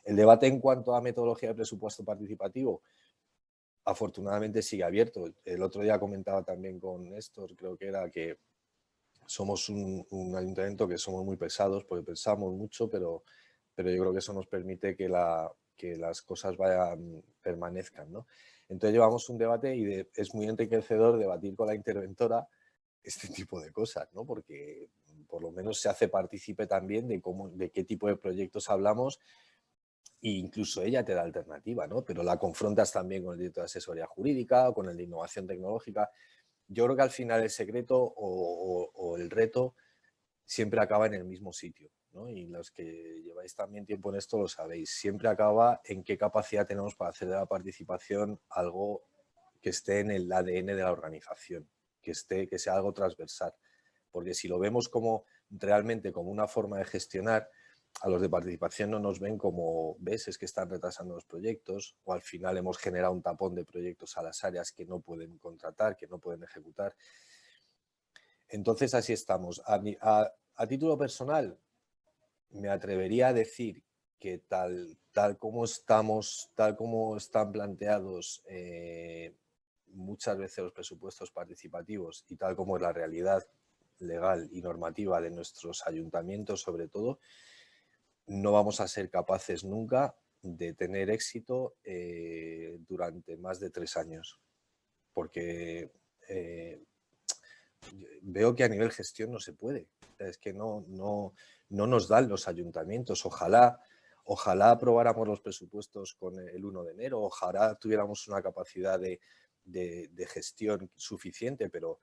El debate en cuanto a metodología de presupuesto participativo, afortunadamente sigue abierto. El otro día comentaba también con Néstor, creo que era que somos un ayuntamiento que somos muy pesados porque pensamos mucho, pero yo creo que eso nos permite que las cosas permanezcan, ¿no? Entonces llevamos un debate y es muy enriquecedor debatir con la interventora este tipo de cosas, ¿no? Porque por lo menos se hace partícipe también de qué tipo de proyectos hablamos. E incluso ella te da alternativa, ¿no? Pero la confrontas también con el director de asesoría jurídica o con el de innovación tecnológica. Yo creo que al final el secreto o el reto siempre acaba en el mismo sitio, ¿no? Y los que lleváis también tiempo en esto lo sabéis. Siempre acaba en qué capacidad tenemos para hacer de la participación algo que esté en el ADN de la organización, que sea algo transversal. Porque si lo vemos realmente como una forma de gestionar, a los de participación no nos ven como, ves, es que están retrasando los proyectos o al final hemos generado un tapón de proyectos a las áreas que no pueden contratar, que no pueden ejecutar. Entonces así estamos. A título personal, me atrevería a decir que tal como están planteados muchas veces los presupuestos participativos y tal como es la realidad legal y normativa de nuestros ayuntamientos sobre todo, no vamos a ser capaces nunca de tener éxito durante más de 3 años, porque veo que a nivel gestión no se puede. Es que no nos dan los ayuntamientos. Ojalá aprobáramos los presupuestos con el 1 de enero, ojalá tuviéramos una capacidad de gestión suficiente, pero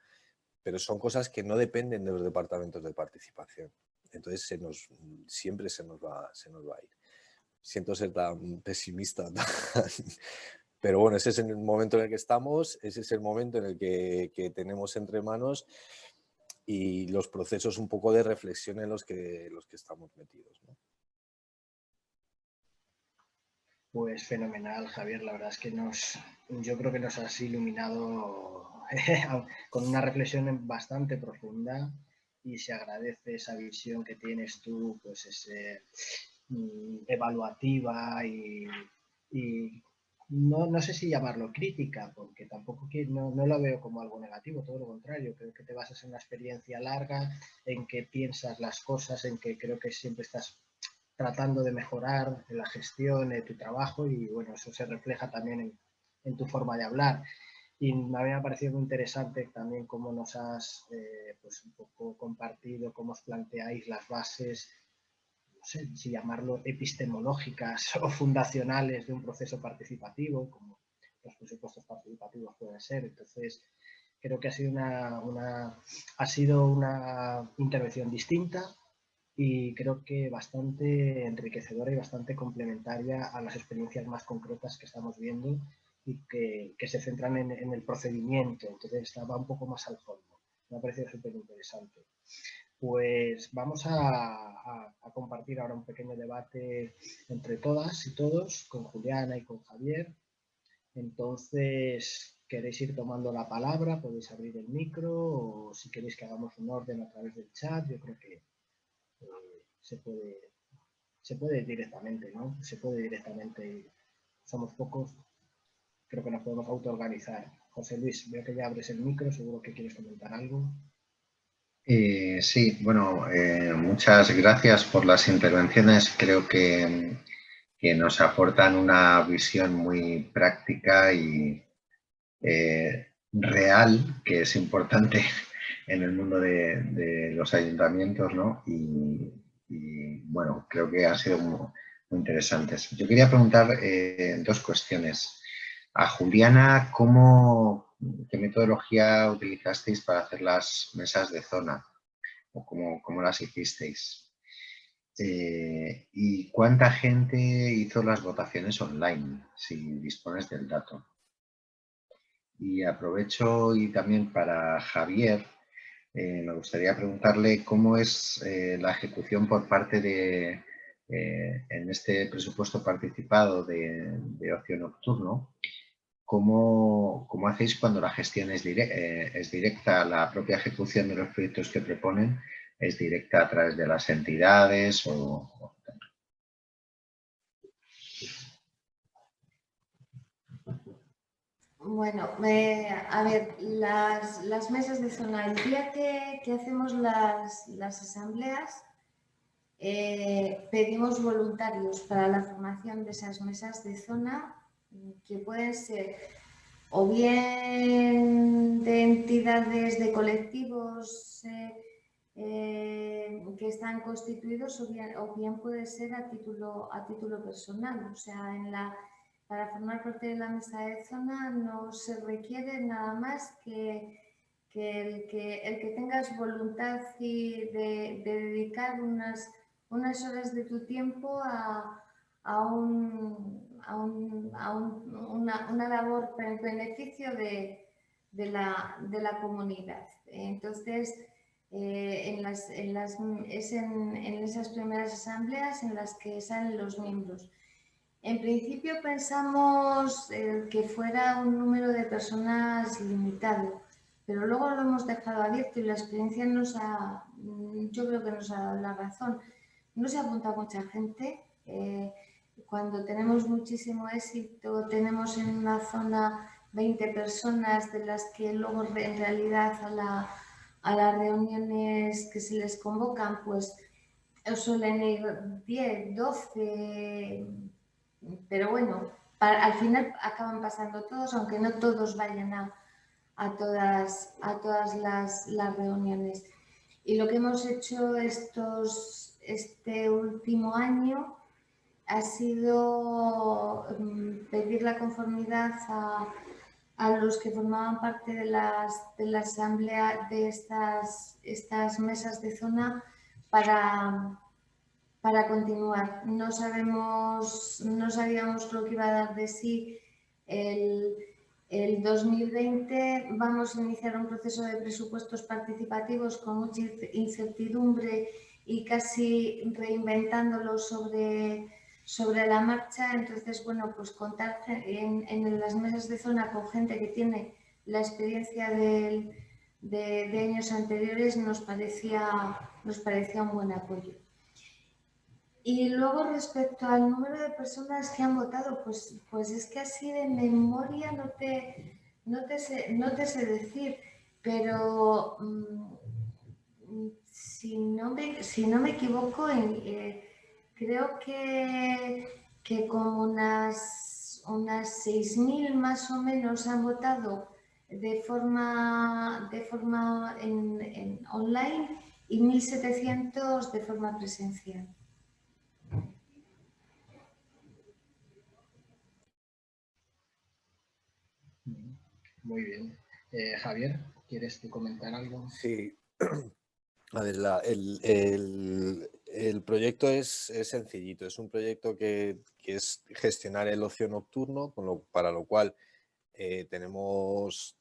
son cosas que no dependen de los departamentos de participación. Entonces siempre se nos va a ir. Siento ser tan pesimista, pero bueno, ese es el momento en el que estamos, ese es el momento en el que tenemos entre manos y los procesos un poco de reflexión en los que estamos metidos, ¿no? Pues fenomenal, Javier. La verdad es que yo creo que nos has iluminado con una reflexión bastante profunda y se agradece esa visión que tienes tú, pues evaluativa y no sé si llamarlo crítica, porque tampoco no lo veo como algo negativo, todo lo contrario. Creo que te basas en una experiencia larga, en que piensas las cosas, en que creo que siempre estás tratando de mejorar la gestión de tu trabajo y bueno, eso se refleja también en tu forma de hablar. Y a mí me ha parecido muy interesante también cómo nos has pues un poco compartido, cómo os planteáis las bases, no sé si llamarlo epistemológicas o fundacionales de un proceso participativo, como los presupuestos participativos pueden ser. Entonces, creo que ha sido una intervención distinta y creo que bastante enriquecedora y bastante complementaria a las experiencias más concretas que estamos viendo y que se centran en el procedimiento. Entonces, va un poco más al fondo. Me ha parecido súper interesante. Pues vamos a compartir ahora un pequeño debate entre todas y todos, con Juliana y con Javier. Entonces, ¿queréis ir tomando la palabra? Podéis abrir el micro o si queréis que hagamos un orden a través del chat. Yo creo que se puede directamente, ¿no? Se puede directamente. Somos pocos, creo que nos podemos autoorganizar. José Luis, veo que ya abres el micro, seguro que quieres comentar algo. Sí, bueno, muchas gracias por las intervenciones. Creo que nos aportan una visión muy práctica y real, que es importante en el mundo de los ayuntamientos, ¿no? Y bueno, creo que han sido muy interesantes. Yo quería preguntar dos cuestiones. A Juliana, ¿qué metodología utilizasteis para hacer las mesas de zona? ¿O cómo las hicisteis? ¿Y cuánta gente hizo las votaciones online, si dispones del dato? Y aprovecho y también para Javier, me gustaría preguntarle cómo es la ejecución por parte de, en este presupuesto participado de ocio nocturno, ¿cómo hacéis cuando la gestión es directa, la propia ejecución de los proyectos que proponen es directa a través de las entidades o... Bueno, a ver, las mesas de zona, el día que hacemos las asambleas, pedimos voluntarios para la formación de esas mesas de zona, que pueden ser o bien de entidades, de colectivos que están constituidos, o bien puede ser a título personal. O sea, para formar parte de la mesa de zona no se requiere nada más que el que tengas voluntad de dedicar unas horas de tu tiempo a una labor en beneficio de la comunidad. Entonces, es en esas primeras asambleas en las que salen los miembros. En principio pensamos que fuera un número de personas limitado, pero luego lo hemos dejado abierto y la experiencia yo creo que nos ha dado la razón. No se apunta mucha gente. Cuando tenemos muchísimo éxito, tenemos en una zona 20 personas, de las que luego en realidad a las reuniones que se les convocan, pues suelen ir 10, 12, pero bueno, al final acaban pasando todos, aunque no todos vayan a a todas las reuniones. Y lo que hemos hecho este último año ha sido pedir la conformidad a los que formaban parte de la asamblea de estas mesas de zona para continuar. No sabíamos lo que iba a dar de sí el 2020. Vamos a iniciar un proceso de presupuestos participativos con mucha incertidumbre y casi reinventándolo sobre la marcha. Entonces, bueno, pues contar en las mesas de zona con gente que tiene la experiencia de años anteriores nos parecía un buen apoyo. Y luego, respecto al número de personas que han votado, pues es que así de memoria no te sé decir, pero si no me equivoco, creo que como unas 6.000 más o menos han votado de forma en online y 1.700 de forma presencial. Muy bien. Javier, ¿quieres tú comentar algo? Sí. A ver, el proyecto es sencillito. Es un proyecto que es gestionar el ocio nocturno, para lo cual tenemos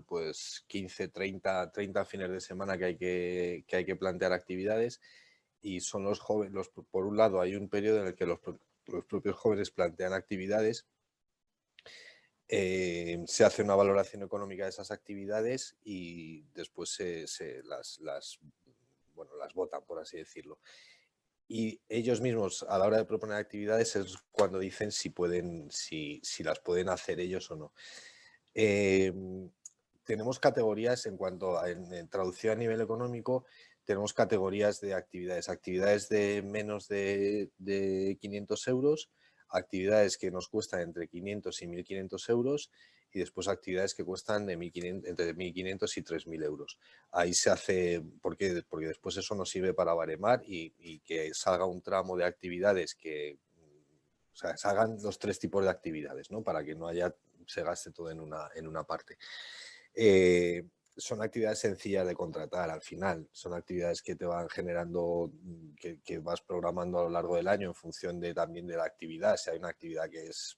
pues 15, 30 fines de semana que hay que plantear actividades, y son los jóvenes. Por un lado, hay un periodo en el que los propios jóvenes plantean actividades. Se hace una valoración económica de esas actividades y después las votan, por así decirlo. Y ellos mismos, a la hora de proponer actividades, es cuando dicen si las pueden hacer ellos o no. Tenemos categorías en traducción a nivel económico. Tenemos categorías de actividades de menos de 500 euros, actividades que nos cuestan entre 500 y 1.500 euros, y después actividades que cuestan entre 1.500 y 3.000 euros. Ahí se hace, porque después eso nos sirve para baremar y que salga un tramo de actividades o sea, se hagan los 3 tipos de actividades, ¿no? Para que no se gaste todo en una parte. Son actividades sencillas de contratar al final, son actividades que te van generando, que vas programando a lo largo del año en función también de la actividad. Si hay una actividad que es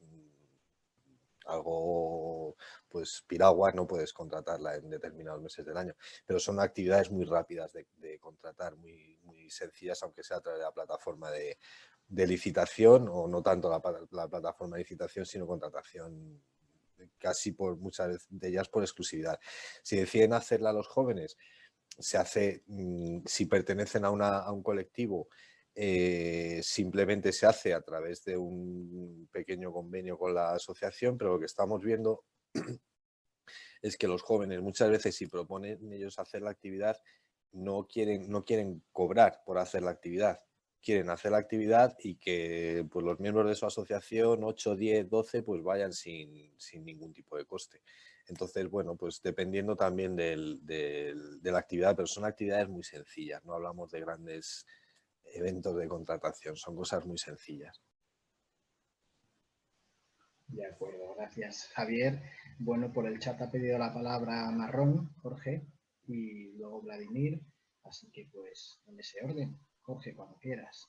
algo pues piragua, no puedes contratarla en determinados meses del año, pero son actividades muy rápidas de contratar, muy sencillas, aunque sea a través de la plataforma de licitación, o no tanto la plataforma de licitación, sino contratación casi muchas de ellas por exclusividad. Si deciden hacerla los jóvenes, se hace, si pertenecen a un colectivo, simplemente se hace a través de un pequeño convenio con la asociación, pero lo que estamos viendo es que los jóvenes muchas veces, si proponen ellos hacer la actividad, no quieren cobrar por hacer la actividad. Quieren hacer la actividad y que pues, los miembros de su asociación, 8, 10, 12, pues vayan sin ningún tipo de coste. Entonces, bueno, pues dependiendo también de la actividad, pero son actividades muy sencillas, no hablamos de grandes eventos de contratación, son cosas muy sencillas. De acuerdo, gracias, Javier. Bueno, por el chat ha pedido la palabra Marrón, Jorge, y luego Vladimir, así que pues en ese orden. Jorge, cuando quieras.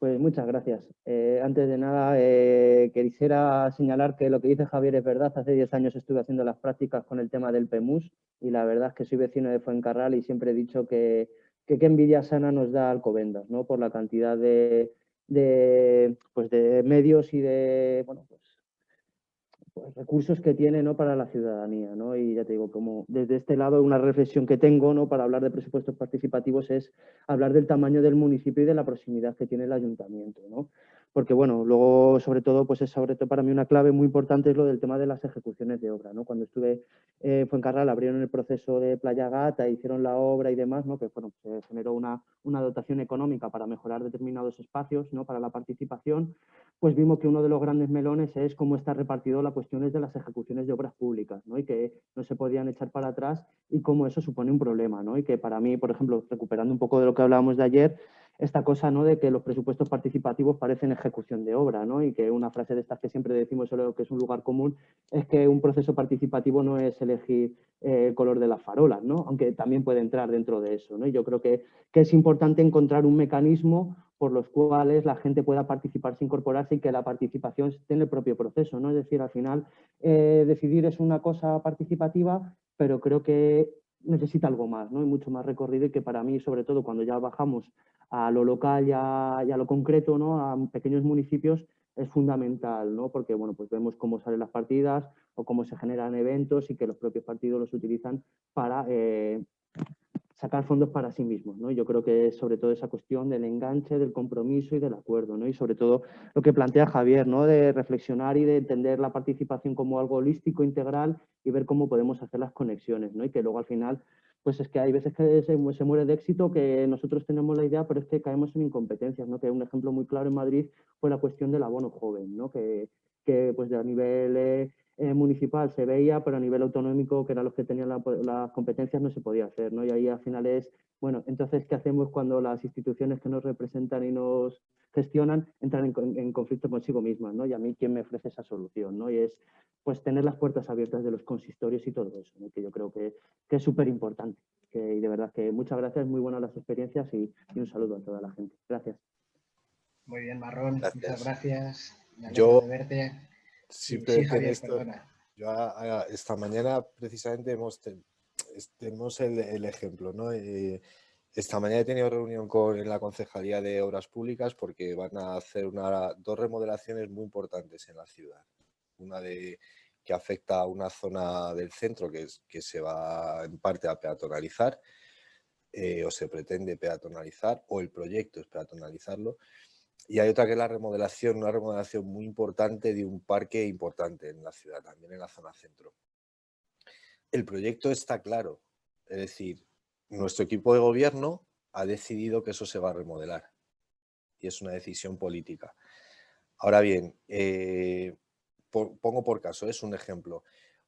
Pues muchas gracias. Antes de nada, quisiera señalar que lo que dice Javier es verdad. Hace 10 años estuve haciendo las prácticas con el tema del PEMUS y la verdad es que soy vecino de Fuencarral y siempre he dicho que qué envidia sana nos da Alcobendas, ¿no? Por la cantidad de medios y de recursos que tiene, ¿no? Para la ciudadanía, ¿no? Y ya te digo, como desde este lado una reflexión que tengo, ¿no? Para hablar de presupuestos participativos es hablar del tamaño del municipio y de la proximidad que tiene el ayuntamiento, ¿no? porque bueno, luego sobre todo, pues es sobre todo para mí una clave muy importante es lo del tema de las ejecuciones de obra, ¿no? Cuando estuve en Fuencarral abrieron el proceso de Playa Gata, hicieron la obra y demás, ¿no? Que bueno, se generó una dotación económica para mejorar determinados espacios, ¿no? Para la participación, pues vimos que uno de los grandes melones es cómo está repartido la cuestión de las ejecuciones de obras públicas, ¿no? Y que no se podían echar para atrás y cómo eso supone un problema, ¿no? Y que para mí, por ejemplo, recuperando un poco de lo que hablábamos de ayer, esta cosa, ¿no? De que los presupuestos participativos parecen ejecución de obra, ¿no? Y que una frase de estas que siempre decimos sobre que es un lugar común es que un proceso participativo no es elegir el color de las farolas, ¿no? Aunque también puede entrar dentro de eso, ¿no? Y yo creo que es importante encontrar un mecanismo por los cuales la gente pueda participar sin incorporarse y que la participación esté en el propio proceso, ¿no? Es decir, al final decidir es una cosa participativa, pero creo que necesita algo más, ¿no? Y mucho más recorrido y que para mí, sobre todo cuando ya bajamos a lo local y a lo concreto, ¿no? A pequeños municipios, es fundamental, ¿no? Porque, bueno, pues vemos cómo salen las partidas o cómo se generan eventos y que los propios partidos los utilizan para sacar fondos para sí mismos, ¿no? Yo creo que es sobre todo esa cuestión del enganche, del compromiso y del acuerdo, ¿no? Y sobre todo lo que plantea Javier, ¿no? De reflexionar y de entender la participación como algo holístico, integral y ver cómo podemos hacer las conexiones, ¿no? Y que luego al final, pues es que hay veces que se muere de éxito, que nosotros tenemos la idea, pero es que caemos en incompetencias, ¿no? Que un ejemplo muy claro en Madrid fue la cuestión del abono joven, ¿no? Que pues a nivel municipal se veía, pero a nivel autonómico, que eran los que tenían las competencias, no se podía hacer, ¿no? Y ahí al final es, bueno, entonces, ¿qué hacemos cuando las instituciones que nos representan y nos gestionan entran en conflicto consigo mismas, ¿no? Y a mí, ¿quién me ofrece esa solución, ¿no? Y es, pues, tener las puertas abiertas de los consistorios y todo eso, ¿no? Que yo creo que es súper importante. Y de verdad que muchas gracias, muy buenas las experiencias y un saludo a toda la gente. Gracias. Muy bien, Marrón, Gracias. muchas gracias. Me alegro de verte. Simplemente sí, Javier, en esto, perdona. yo esta mañana precisamente tenemos el ejemplo, ¿no? Esta mañana he tenido reunión en la Concejalía de Obras Públicas porque van a hacer dos remodelaciones muy importantes en la ciudad. Una que afecta a una zona del centro que se va en parte a peatonalizar o se pretende peatonalizar o el proyecto es peatonalizarlo. Y hay otra que es una remodelación muy importante de un parque importante en la ciudad, también en la zona centro. El proyecto está claro, es decir, nuestro equipo de gobierno ha decidido que eso se va a remodelar y es una decisión política. Ahora bien, pongo por caso, es un ejemplo.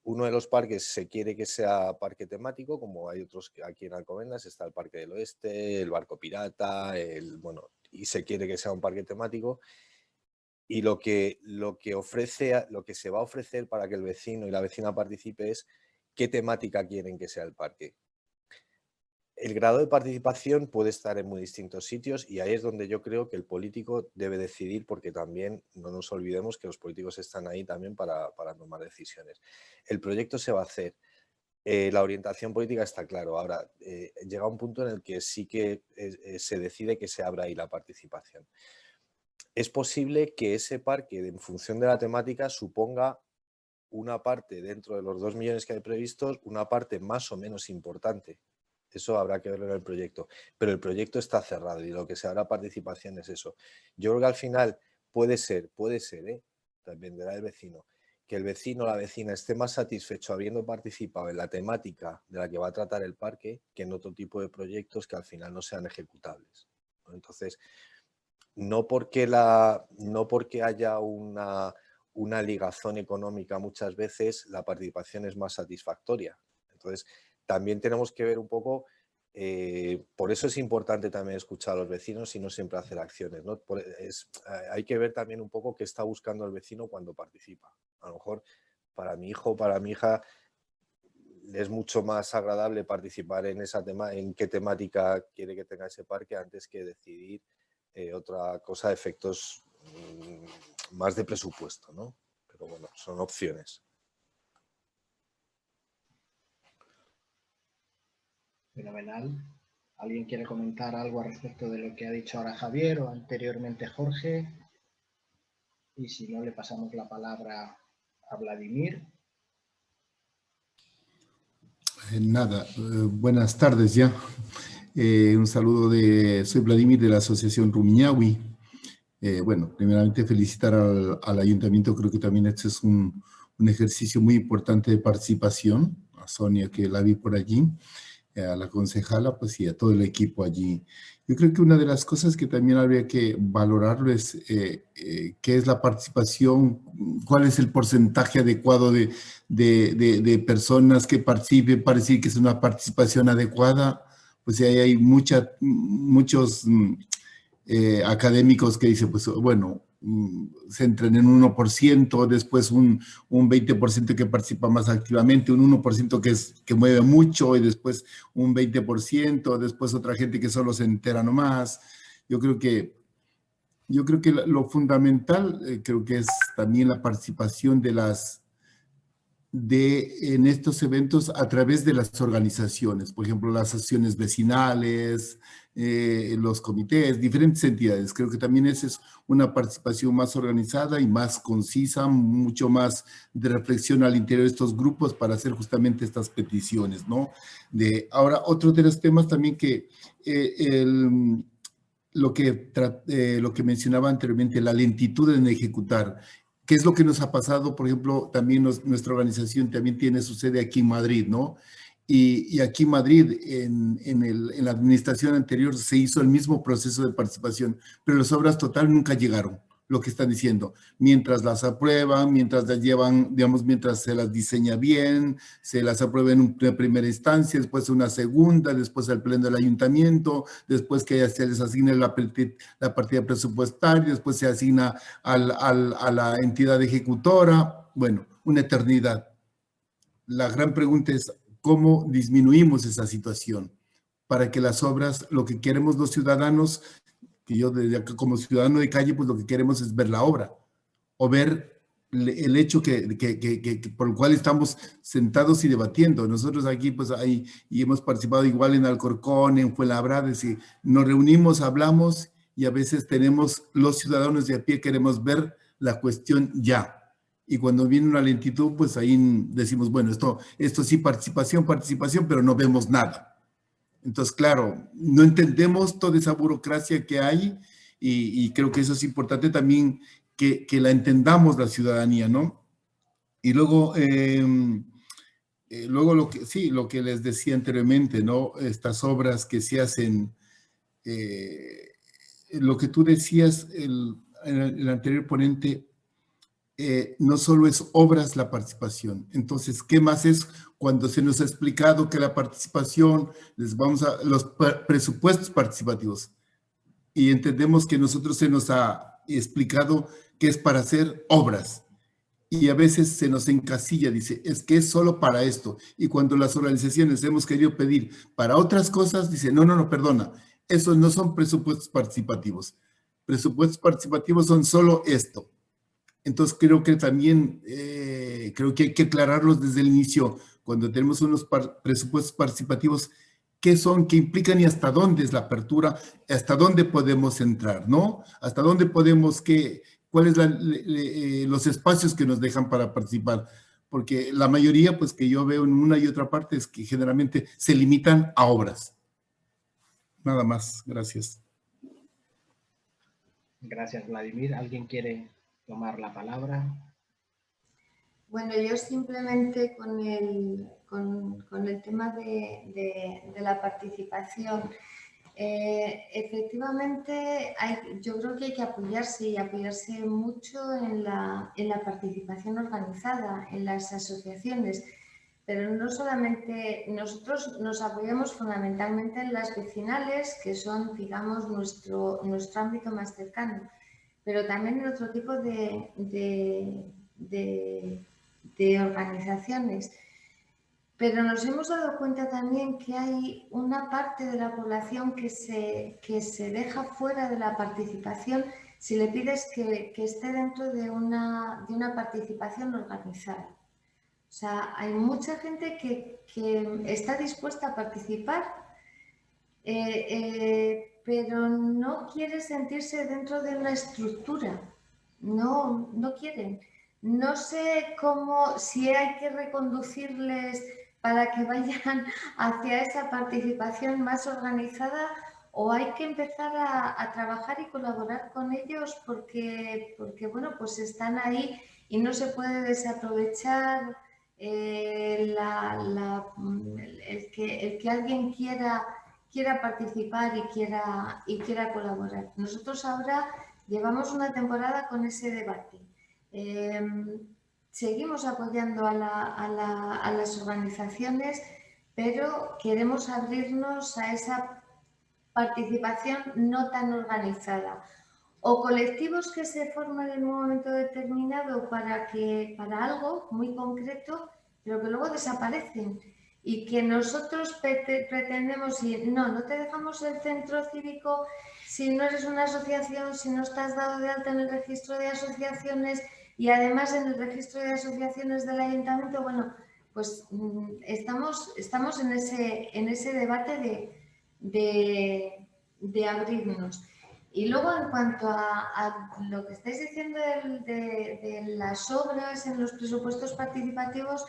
Uno de los parques se quiere que sea parque temático, como hay otros aquí en Alcobendas, está el Parque del Oeste, el Barco Pirata, y se quiere que sea un parque temático. Y lo que se va a ofrecer para que el vecino y la vecina participe es qué temática quieren que sea el parque. El grado de participación puede estar en muy distintos sitios y ahí es donde yo creo que el político debe decidir, porque también no nos olvidemos que los políticos están ahí también para tomar decisiones. El proyecto se va a hacer. La orientación política está claro. Ahora, llega un punto en el que sí que se decide que se abra ahí la participación. Es posible que ese parque, en función de la temática, suponga una parte dentro de los 2 millones que hay previstos, una parte más o menos importante. Eso habrá que verlo en el proyecto. Pero el proyecto está cerrado y lo que se habrá participación es eso. Yo creo que al final puede ser, dependerá del vecino, que el vecino o la vecina esté más satisfecho habiendo participado en la temática de la que va a tratar el parque que en otro tipo de proyectos que al final no sean ejecutables. Entonces, no porque haya una ligazón económica muchas veces la participación es más satisfactoria. Entonces, también tenemos que ver un poco, por eso es importante también escuchar a los vecinos y no siempre hacer acciones, ¿no? Hay que ver también un poco qué está buscando el vecino cuando participa. A lo mejor para mi hijo o para mi hija es mucho más agradable participar en qué temática quiere que tenga ese parque antes que decidir otra cosa de efectos más de presupuesto, ¿no? Pero bueno, son opciones. Fenomenal. ¿Alguien quiere comentar algo al respecto de lo que ha dicho ahora Javier o anteriormente Jorge? Y si no, le pasamos la palabra a Vladimir. Nada, buenas tardes ya. Un saludo soy Vladimir de la Asociación Rumiñahui. Bueno, primeramente felicitar al ayuntamiento, creo que también este es un ejercicio muy importante de participación, a Sonia que la vi por allí, a la concejala, pues y a todo el equipo allí. Yo creo que una de las cosas que también habría que valorarlo es qué es la participación, cuál es el porcentaje adecuado de personas que participen para decir que es una participación adecuada. Pues ahí hay muchos académicos que dicen, pues bueno, se entran en 1%, después un 20% que participa más activamente, un 1% que mueve mucho y después un 20%, después otra gente que solo se entera nomás. Yo creo que lo fundamental creo que es también la participación en estos eventos a través de las organizaciones, por ejemplo, las asociaciones vecinales, los comités, diferentes entidades. Creo que también esa es una participación más organizada y más concisa, mucho más de reflexión al interior de estos grupos para hacer justamente estas peticiones, ¿no? Ahora, otro de los temas también que lo que mencionaba anteriormente, la lentitud en ejecutar. ¿Qué es lo que nos ha pasado? Por ejemplo, también nuestra organización también tiene su sede aquí en Madrid, ¿no? Y aquí en Madrid, en la administración anterior, se hizo el mismo proceso de participación, pero las obras total nunca llegaron, lo que están diciendo. Mientras las aprueban, mientras las llevan, digamos, mientras se las diseña bien, se las aprueba en una primera instancia, después una segunda, después el pleno del ayuntamiento, después que se les asigna la partida presupuestaria, después se asigna a la entidad ejecutora. Bueno, una eternidad. La gran pregunta es, ¿cómo disminuimos esa situación? Para que las obras, lo que queremos los ciudadanos, que yo desde acá como ciudadano de calle, pues lo que queremos es ver la obra o ver el hecho por el cual estamos sentados y debatiendo. Nosotros aquí pues ahí y hemos participado igual en Alcorcón, en Fuenlabrada, es decir, nos reunimos, hablamos y a veces tenemos, los ciudadanos de a pie queremos ver la cuestión ya. Y cuando viene una lentitud, pues ahí decimos, bueno, esto sí, participación, pero no vemos nada. Entonces, claro, no entendemos toda esa burocracia que hay y creo que eso es importante también que la entendamos la ciudadanía, ¿no? Y luego, luego lo que les decía anteriormente, ¿no? Estas obras que se hacen, lo que tú decías, el anterior ponente, no solo es obras la participación. Entonces, ¿qué más es cuando se nos ha explicado que la participación, les vamos a los presupuestos participativos? Y entendemos que nosotros se nos ha explicado que es para hacer obras. Y a veces se nos encasilla, dice, es que es solo para esto. Y cuando las organizaciones hemos querido pedir para otras cosas, dice, no, perdona, esos no son presupuestos participativos. Presupuestos participativos son solo esto. Entonces creo que también, creo que hay que aclararlos desde el inicio, cuando tenemos unos presupuestos participativos, qué son, qué implican y hasta dónde es la apertura, hasta dónde podemos entrar, ¿no? Hasta dónde podemos, cuáles los espacios que nos dejan para participar. Porque la mayoría, pues que yo veo en una y otra parte, es que generalmente se limitan a obras. Nada más, gracias. Gracias, Vladimir. ¿Alguien quiere tomar la palabra? Bueno, yo simplemente con el tema de la participación, efectivamente yo creo que hay que apoyarse mucho en la participación organizada, en las asociaciones, pero no solamente, nosotros nos apoyamos fundamentalmente en las vecinales, que son, digamos, nuestro ámbito más cercano, pero también en otro tipo de organizaciones. Pero nos hemos dado cuenta también que hay una parte de la población que se deja fuera de la participación si le pides que esté dentro de una participación organizada. O sea, hay mucha gente que está dispuesta a participar, pero no quiere sentirse dentro de una estructura. No quieren. No sé si hay que reconducirles para que vayan hacia esa participación más organizada o hay que empezar a trabajar y colaborar con ellos porque, bueno, pues están ahí y no se puede desaprovechar el que alguien quiera participar y quiera colaborar. Nosotros ahora llevamos una temporada con ese debate. Seguimos apoyando a las organizaciones, pero queremos abrirnos a esa participación no tan organizada. O colectivos que se forman en un momento determinado para algo muy concreto, pero que luego desaparecen. Y que nosotros pretendemos ir, no te dejamos el centro cívico si no eres una asociación, si no estás dado de alta en el registro de asociaciones y además en el registro de asociaciones del ayuntamiento. Bueno, pues estamos en ese debate de abrirnos. Y luego, en cuanto a lo que estáis diciendo de las obras en los presupuestos participativos,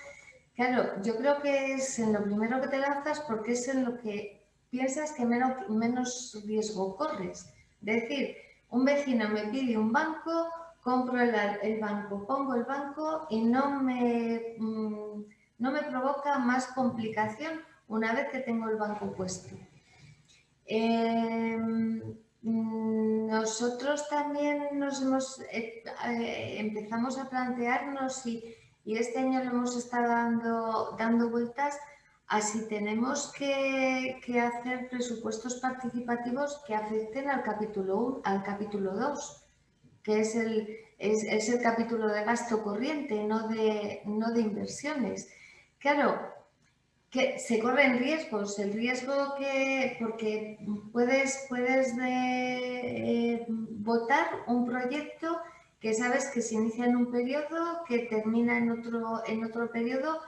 claro, yo creo que es en lo primero que te lanzas porque es en lo que piensas que menos riesgo corres. Es decir, un vecino me pide un banco, compro el banco, pongo el banco y no me provoca más complicación una vez que tengo el banco puesto. Nosotros también empezamos a plantearnos y este año lo hemos estado dando vueltas a si tenemos que hacer presupuestos participativos que afecten al capítulo 1, al capítulo 2, que es el capítulo de gasto corriente, no de inversiones. Claro, que se corren riesgos, el riesgo porque puedes votar un proyecto que sabes que se inicia en un periodo, que termina en otro periodo,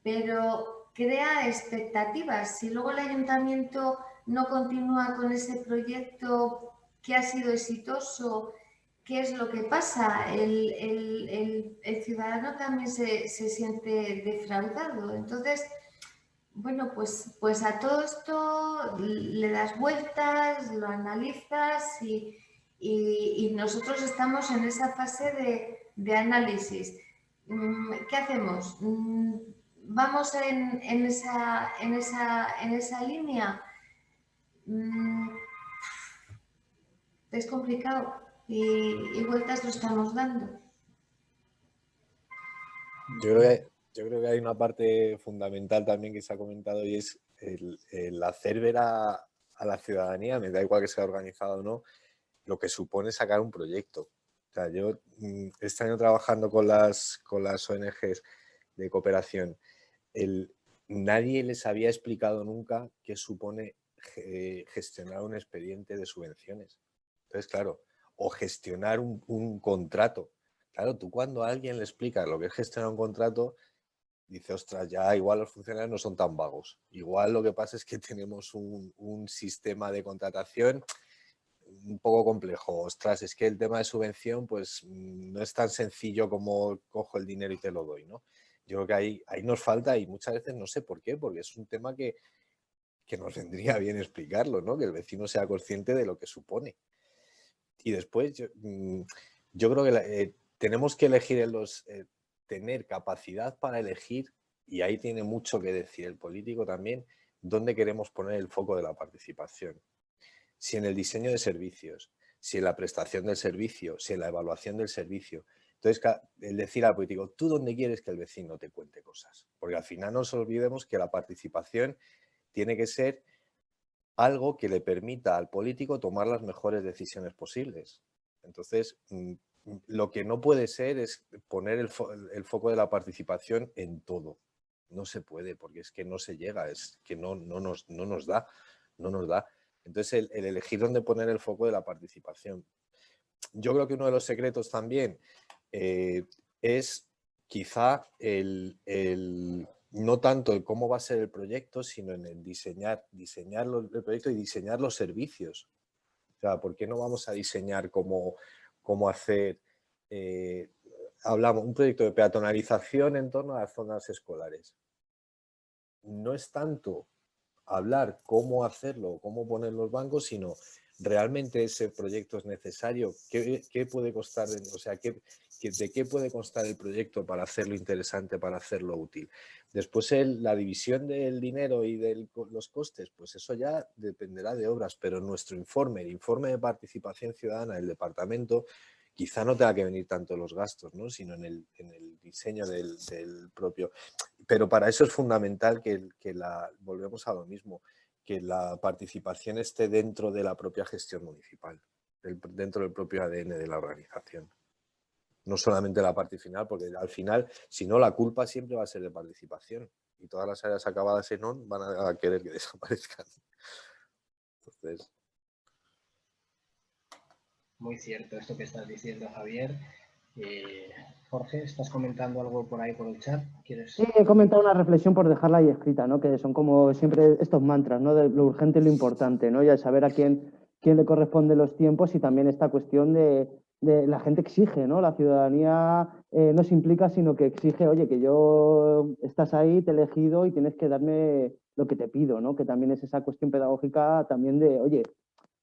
pero crea expectativas. Si luego el ayuntamiento no continúa con ese proyecto que ha sido exitoso, ¿qué es lo que pasa? El ciudadano también se siente defraudado. Entonces, bueno, pues a todo esto le das vueltas, lo analizas y nosotros estamos en esa fase de análisis. ¿Qué hacemos? ¿Vamos en esa línea? Es complicado y vueltas lo estamos dando. Yo creo que hay una parte fundamental también que se ha comentado y es el hacer ver a la ciudadanía, me da igual que sea organizado o no, lo que supone sacar un proyecto. O sea, yo este año trabajando con las ONGs de cooperación, nadie les había explicado nunca qué supone gestionar un expediente de subvenciones. Entonces, claro, o gestionar un contrato. Claro, tú cuando a alguien le explicas lo que es gestionar un contrato, dice, ostras, ya igual los funcionarios no son tan vagos. Igual lo que pasa es que tenemos un sistema de contratación un poco complejo. Ostras, es que el tema de subvención pues no es tan sencillo como cojo el dinero y te lo doy, ¿no? Yo creo que ahí nos falta y muchas veces no sé por qué, porque es un tema que nos vendría bien explicarlo, ¿no? Que el vecino sea consciente de lo que supone. Y después yo creo que tenemos que elegir tener capacidad para elegir, y ahí tiene mucho que decir el político también, dónde queremos poner el foco de la participación. Si en el diseño de servicios, si en la prestación del servicio, si en la evaluación del servicio. Entonces, el decir al político, ¿tú dónde quieres que el vecino te cuente cosas? Porque al final no nos olvidemos que la participación tiene que ser algo que le permita al político tomar las mejores decisiones posibles. Entonces, lo que no puede ser es poner el foco de la participación en todo. No se puede, porque es que no se llega, es que no nos da. Entonces, el elegir dónde poner el foco de la participación. Yo creo que uno de los secretos también es quizá no tanto el cómo va a ser el proyecto, sino en el diseñar el proyecto y diseñar los servicios. O sea, ¿por qué no vamos a diseñar cómo hacer, hablamos, un proyecto de peatonalización en torno a las zonas escolares? No es tanto hablar cómo hacerlo, cómo poner los bancos, sino realmente ese proyecto es necesario, qué puede costar, o sea, de qué puede constar el proyecto para hacerlo interesante, para hacerlo útil. Después la división del dinero y de los costes, pues eso ya dependerá de obras, pero nuestro informe, el informe de participación ciudadana del departamento, quizá no tenga que venir tanto los gastos, ¿no? Sino en el diseño del propio. Pero para eso es fundamental volvemos a lo mismo, que la participación esté dentro de la propia gestión municipal, dentro del propio ADN de la organización. No solamente la parte final, porque al final, si no, la culpa siempre va a ser de participación y todas las áreas acabadas en ON van a querer que desaparezcan. Entonces... Muy cierto esto que estás diciendo, Javier. Jorge, ¿estás comentando algo por ahí por el chat? ¿Quieres? Sí, he comentado una reflexión por dejarla ahí escrita, ¿no? Que son como siempre estos mantras, ¿no? De lo urgente y lo importante, ¿no? Y al saber a quién le corresponde los tiempos y también esta cuestión de la gente exige, ¿no? La ciudadanía no se implica, sino que exige, oye, que yo estás ahí, te he elegido y tienes que darme lo que te pido, ¿no? Que también es esa cuestión pedagógica también de, oye,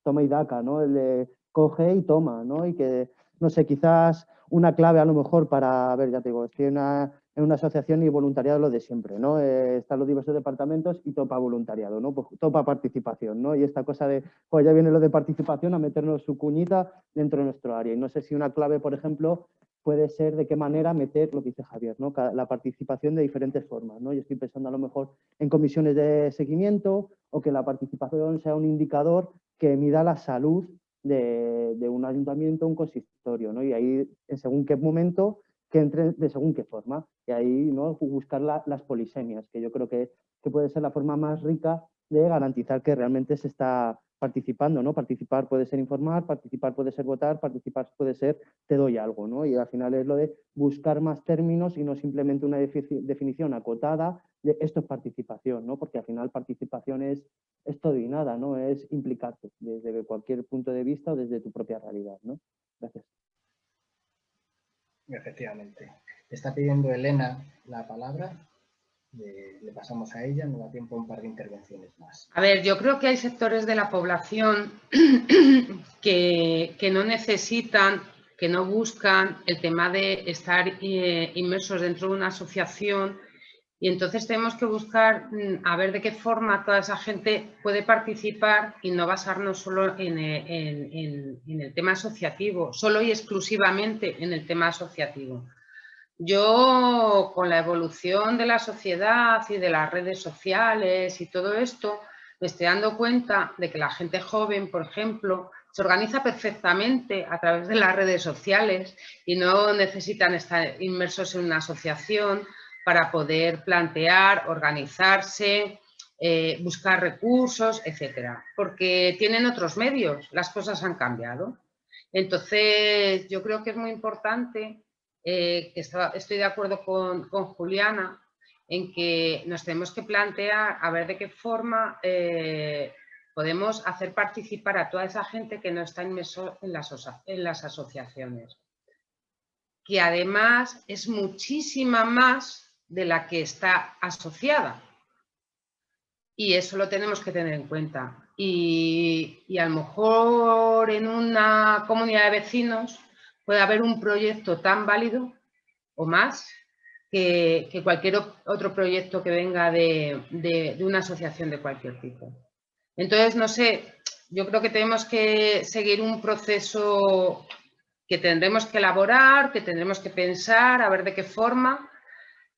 toma y daca, ¿no? El de coge y toma, ¿no? Y que, no sé, quizás una clave a lo mejor para, a ver, ya te digo, estoy en una asociación y voluntariado lo de siempre, ¿no? Están los diversos departamentos y topa voluntariado, ¿no? Pues topa participación, ¿no? Y esta cosa de, pues ya viene lo de participación a meternos su cuñita dentro de nuestro área. Y no sé si una clave, por ejemplo, puede ser de qué manera meter lo que dice Javier, ¿no? La participación de diferentes formas, ¿no? Yo estoy pensando a lo mejor en comisiones de seguimiento o que la participación sea un indicador que mida la salud de un ayuntamiento, un consistorio, ¿no? Y ahí, en según qué momento, que entre de según qué forma. Y ahí, ¿no? Buscar las polisemias, que yo creo que puede ser la forma más rica de garantizar que realmente se está participando, ¿no? Participar puede ser informar, participar puede ser votar, participar puede ser te doy algo, ¿no? Y al final es lo de buscar más términos y no simplemente una definición acotada de esto es participación, ¿no? Porque al final participación es todo y nada, ¿no? Es implicarte desde cualquier punto de vista o desde tu propia realidad, ¿no? Gracias. Efectivamente. Está pidiendo Elena la palabra. Le pasamos a ella, nos da tiempo a un par de intervenciones más. A ver, yo creo que hay sectores de la población que no necesitan, que no buscan el tema de estar inmersos dentro de una asociación y entonces tenemos que buscar a ver de qué forma toda esa gente puede participar y no basarnos solo en el tema asociativo, solo y exclusivamente en el tema asociativo. Yo, con la evolución de la sociedad y de las redes sociales y todo esto, me estoy dando cuenta de que la gente joven, por ejemplo, se organiza perfectamente a través de las redes sociales y no necesitan estar inmersos en una asociación para poder plantear, organizarse, buscar recursos, etcétera, porque tienen otros medios, las cosas han cambiado. Entonces, yo creo que es muy importante que estoy de acuerdo con Juliana en que nos tenemos que plantear a ver de qué forma podemos hacer participar a toda esa gente que no está inmerso en las asociaciones, que además es muchísima más de la que está asociada. Y eso lo tenemos que tener en cuenta. Y a lo mejor en una comunidad de vecinos puede haber un proyecto tan válido o más que cualquier otro proyecto que venga de una asociación de cualquier tipo. Entonces, no sé, yo creo que tenemos que seguir un proceso que tendremos que elaborar, que tendremos que pensar, a ver de qué forma,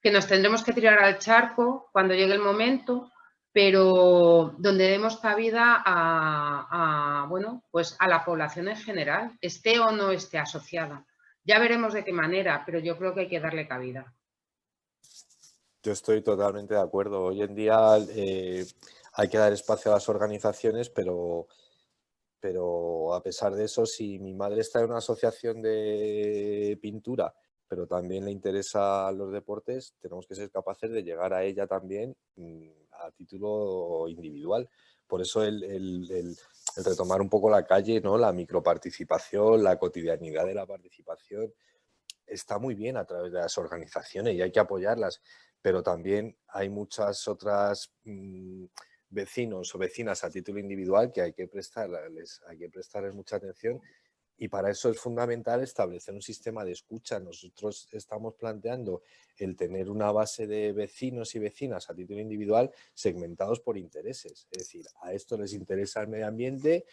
que nos tendremos que tirar al charco cuando llegue el momento, pero donde demos cabida bueno, pues a la población en general, esté o no esté asociada. Ya veremos de qué manera, pero yo creo que hay que darle cabida. Yo estoy totalmente de acuerdo. Hoy en día hay que dar espacio a las organizaciones, pero a pesar de eso, si mi madre está en una asociación de pintura, pero también le interesa los deportes, tenemos que ser capaces de llegar a ella también a título individual. Por eso el retomar un poco la calle, ¿no? La microparticipación, la cotidianidad de la participación, está muy bien a través de las organizaciones y hay que apoyarlas, pero también hay muchas otras vecinos o vecinas a título individual que hay que prestarles mucha atención, y para eso es fundamental establecer un sistema de escucha. Nosotros estamos planteando el tener una base de vecinos y vecinas a título individual segmentados por intereses, es decir, a estos les interesa el medio ambiente,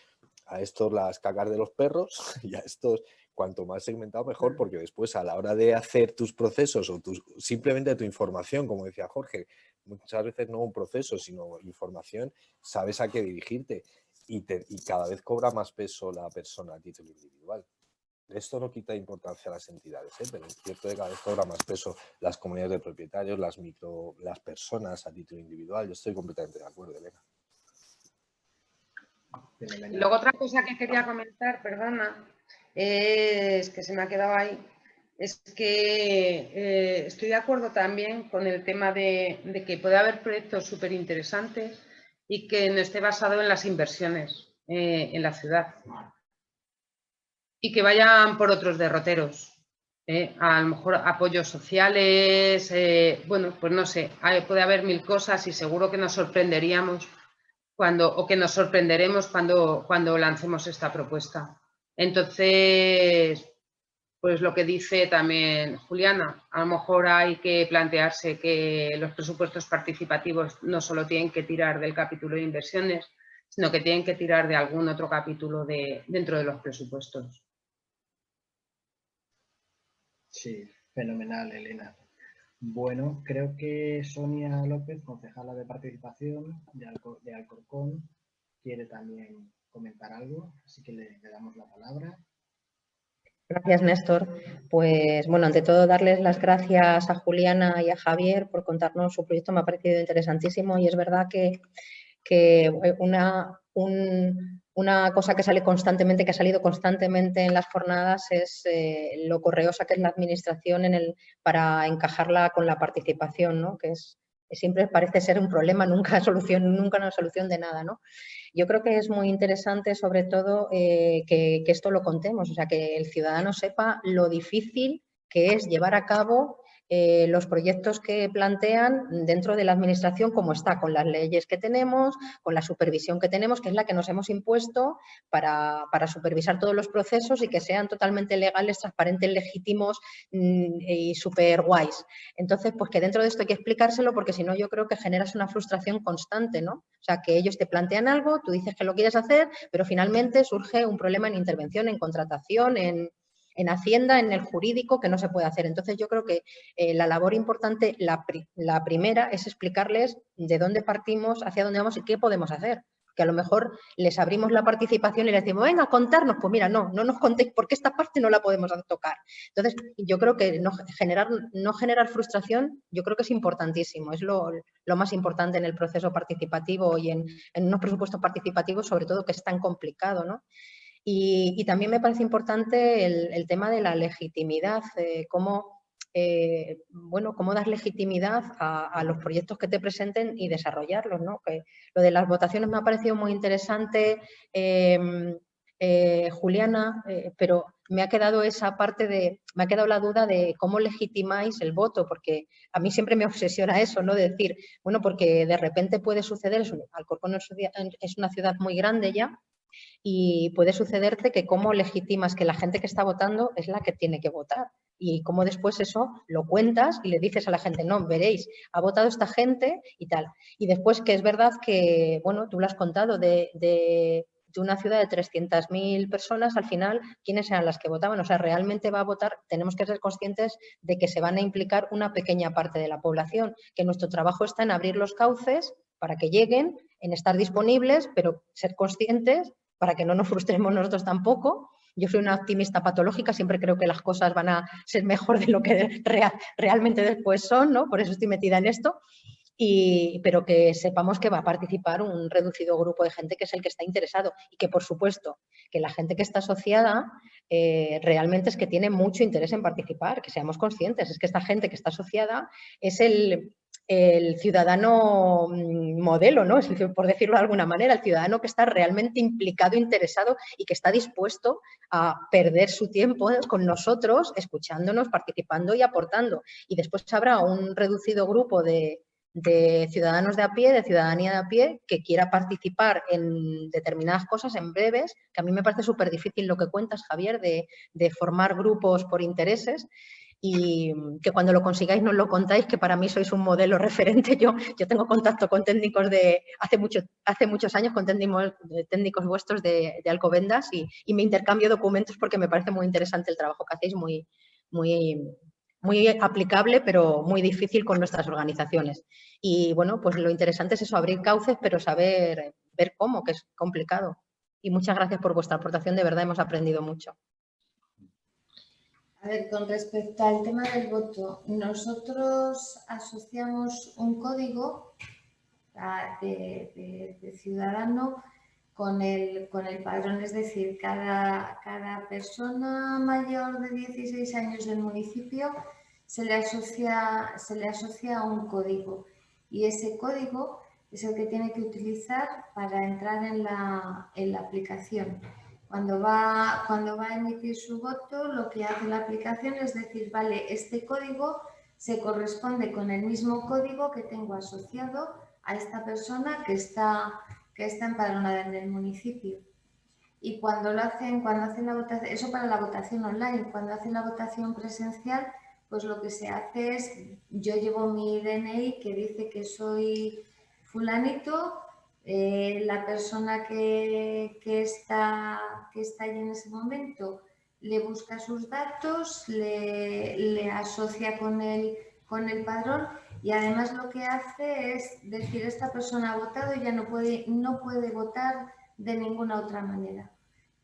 a estos las cacas de los perros y a estos, cuanto más segmentado mejor, porque después a la hora de hacer tus procesos o simplemente tu información, como decía Jorge, muchas veces no un proceso sino información, sabes a qué dirigirte y cada vez cobra más peso la persona a título individual. Esto no quita importancia a las entidades, pero es cierto que cada vez cobra más peso las comunidades de propietarios, las personas a título individual. Yo estoy completamente de acuerdo, Elena. Y luego otra cosa que quería comentar, perdona, es que se me ha quedado ahí, es que estoy de acuerdo también con el tema de que puede haber proyectos súper interesantes y que no esté basado en las inversiones en la ciudad y que vayan por otros derroteros. A lo mejor apoyos sociales, bueno, pues no sé, puede haber mil cosas y seguro que nos sorprenderíamos o que nos sorprenderemos cuando lancemos esta propuesta. Entonces, pues lo que dice también Juliana, a lo mejor hay que plantearse que los presupuestos participativos no solo tienen que tirar del capítulo de inversiones, sino que tienen que tirar de algún otro capítulo dentro de los presupuestos. Sí, fenomenal, Elena. Bueno, creo que Sonia López, concejala de participación de Alcorcón, quiere también comentar algo, así que le damos la palabra. Gracias, Néstor. Pues bueno, ante todo darles las gracias a Juliana y a Javier por contarnos su proyecto, me ha parecido interesantísimo y es verdad que una cosa que sale constantemente, que ha salido constantemente en las jornadas es lo correosa que es la administración para encajarla con la participación, ¿no? Que siempre parece ser un problema, nunca una solución de nada, ¿no? Yo creo que es muy interesante, sobre todo, que esto lo contemos, o sea, que el ciudadano sepa lo difícil que es llevar a cabo los proyectos que plantean dentro de la administración, como está, con las leyes que tenemos, con la supervisión que tenemos, que es la que nos hemos impuesto para supervisar todos los procesos y que sean totalmente legales, transparentes, legítimos y súper guays. Entonces, pues que dentro de esto hay que explicárselo porque si no yo creo que generas una frustración constante, ¿no? O sea, que ellos te plantean algo, tú dices que lo quieres hacer, pero finalmente surge un problema en intervención, en contratación, en Hacienda, en el jurídico, que no se puede hacer. Entonces, yo creo que la labor importante, la primera, es explicarles de dónde partimos, hacia dónde vamos y qué podemos hacer. Que a lo mejor les abrimos la participación y les decimos, venga, contarnos. Pues mira, no nos contéis porque esta parte no la podemos tocar. Entonces, yo creo que no generar frustración, yo creo que es importantísimo. Es lo más importante en el proceso participativo y en unos presupuestos participativos, sobre todo que es tan complicado, ¿no? Y también me parece importante el tema de la legitimidad, cómo dar legitimidad a los proyectos que te presenten y desarrollarlos, ¿no? Que lo de las votaciones me ha parecido muy interesante, Juliana, pero me ha quedado la duda de cómo legitimáis el voto, porque a mí siempre me obsesiona eso, ¿no? De decir, bueno, porque de repente puede suceder, Alcorcón es una ciudad muy grande ya, y puede sucederte que cómo legitimas que la gente que está votando es la que tiene que votar y cómo después eso lo cuentas y le dices a la gente, no, veréis, ha votado esta gente y tal. Y después que es verdad que, bueno, tú lo has contado, de una ciudad de 300.000 personas, al final, ¿quiénes eran las que votaban? O sea, realmente va a votar, tenemos que ser conscientes de que se van a implicar una pequeña parte de la población, que nuestro trabajo está en abrir los cauces para que lleguen, en estar disponibles, pero ser conscientes para que no nos frustremos nosotros tampoco. Yo soy una optimista patológica, siempre creo que las cosas van a ser mejor de lo que realmente después son, ¿no? Por eso estoy metida en esto. Pero que sepamos que va a participar un reducido grupo de gente que es el que está interesado y que, por supuesto, que la gente que está asociada realmente es que tiene mucho interés en participar, que seamos conscientes. Es que esta gente que está asociada es el ciudadano modelo, ¿no? Por decirlo de alguna manera, el ciudadano que está realmente implicado, interesado y que está dispuesto a perder su tiempo con nosotros, escuchándonos, participando y aportando. Y después habrá un reducido grupo de de ciudadanos de a pie, de ciudadanía de a pie, que quiera participar en determinadas cosas en breves, que a mí me parece súper difícil lo que cuentas, Javier, de formar grupos por intereses, y que cuando lo consigáis nos lo contáis, que para mí sois un modelo referente. Yo tengo contacto con técnicos de hace muchos años, con técnicos vuestros de Alcobendas, y me intercambio documentos porque me parece muy interesante el trabajo que hacéis, muy aplicable, pero muy difícil con nuestras organizaciones. Y bueno, pues lo interesante es eso, abrir cauces, pero saber ver cómo, que es complicado. Y muchas gracias por vuestra aportación, de verdad hemos aprendido mucho. A ver, con respecto al tema del voto, nosotros asociamos un código de ciudadano con el padrón, es decir, cada persona mayor de 16 años del municipio se le asocia un código, y ese código es el que tiene que utilizar para entrar en la aplicación. Cuando va a emitir su voto, lo que hace la aplicación es decir, vale, este código se corresponde con el mismo código que tengo asociado a esta persona que está empadronada en el municipio. Y cuando hacen la votación, eso para la votación online, cuando hacen la votación presencial, pues lo que se hace es, yo llevo mi DNI que dice que soy fulanito, la persona que está allí en ese momento le busca sus datos, le asocia con el padrón, y además lo que hace es decir, esta persona ha votado y ya no puede votar de ninguna otra manera.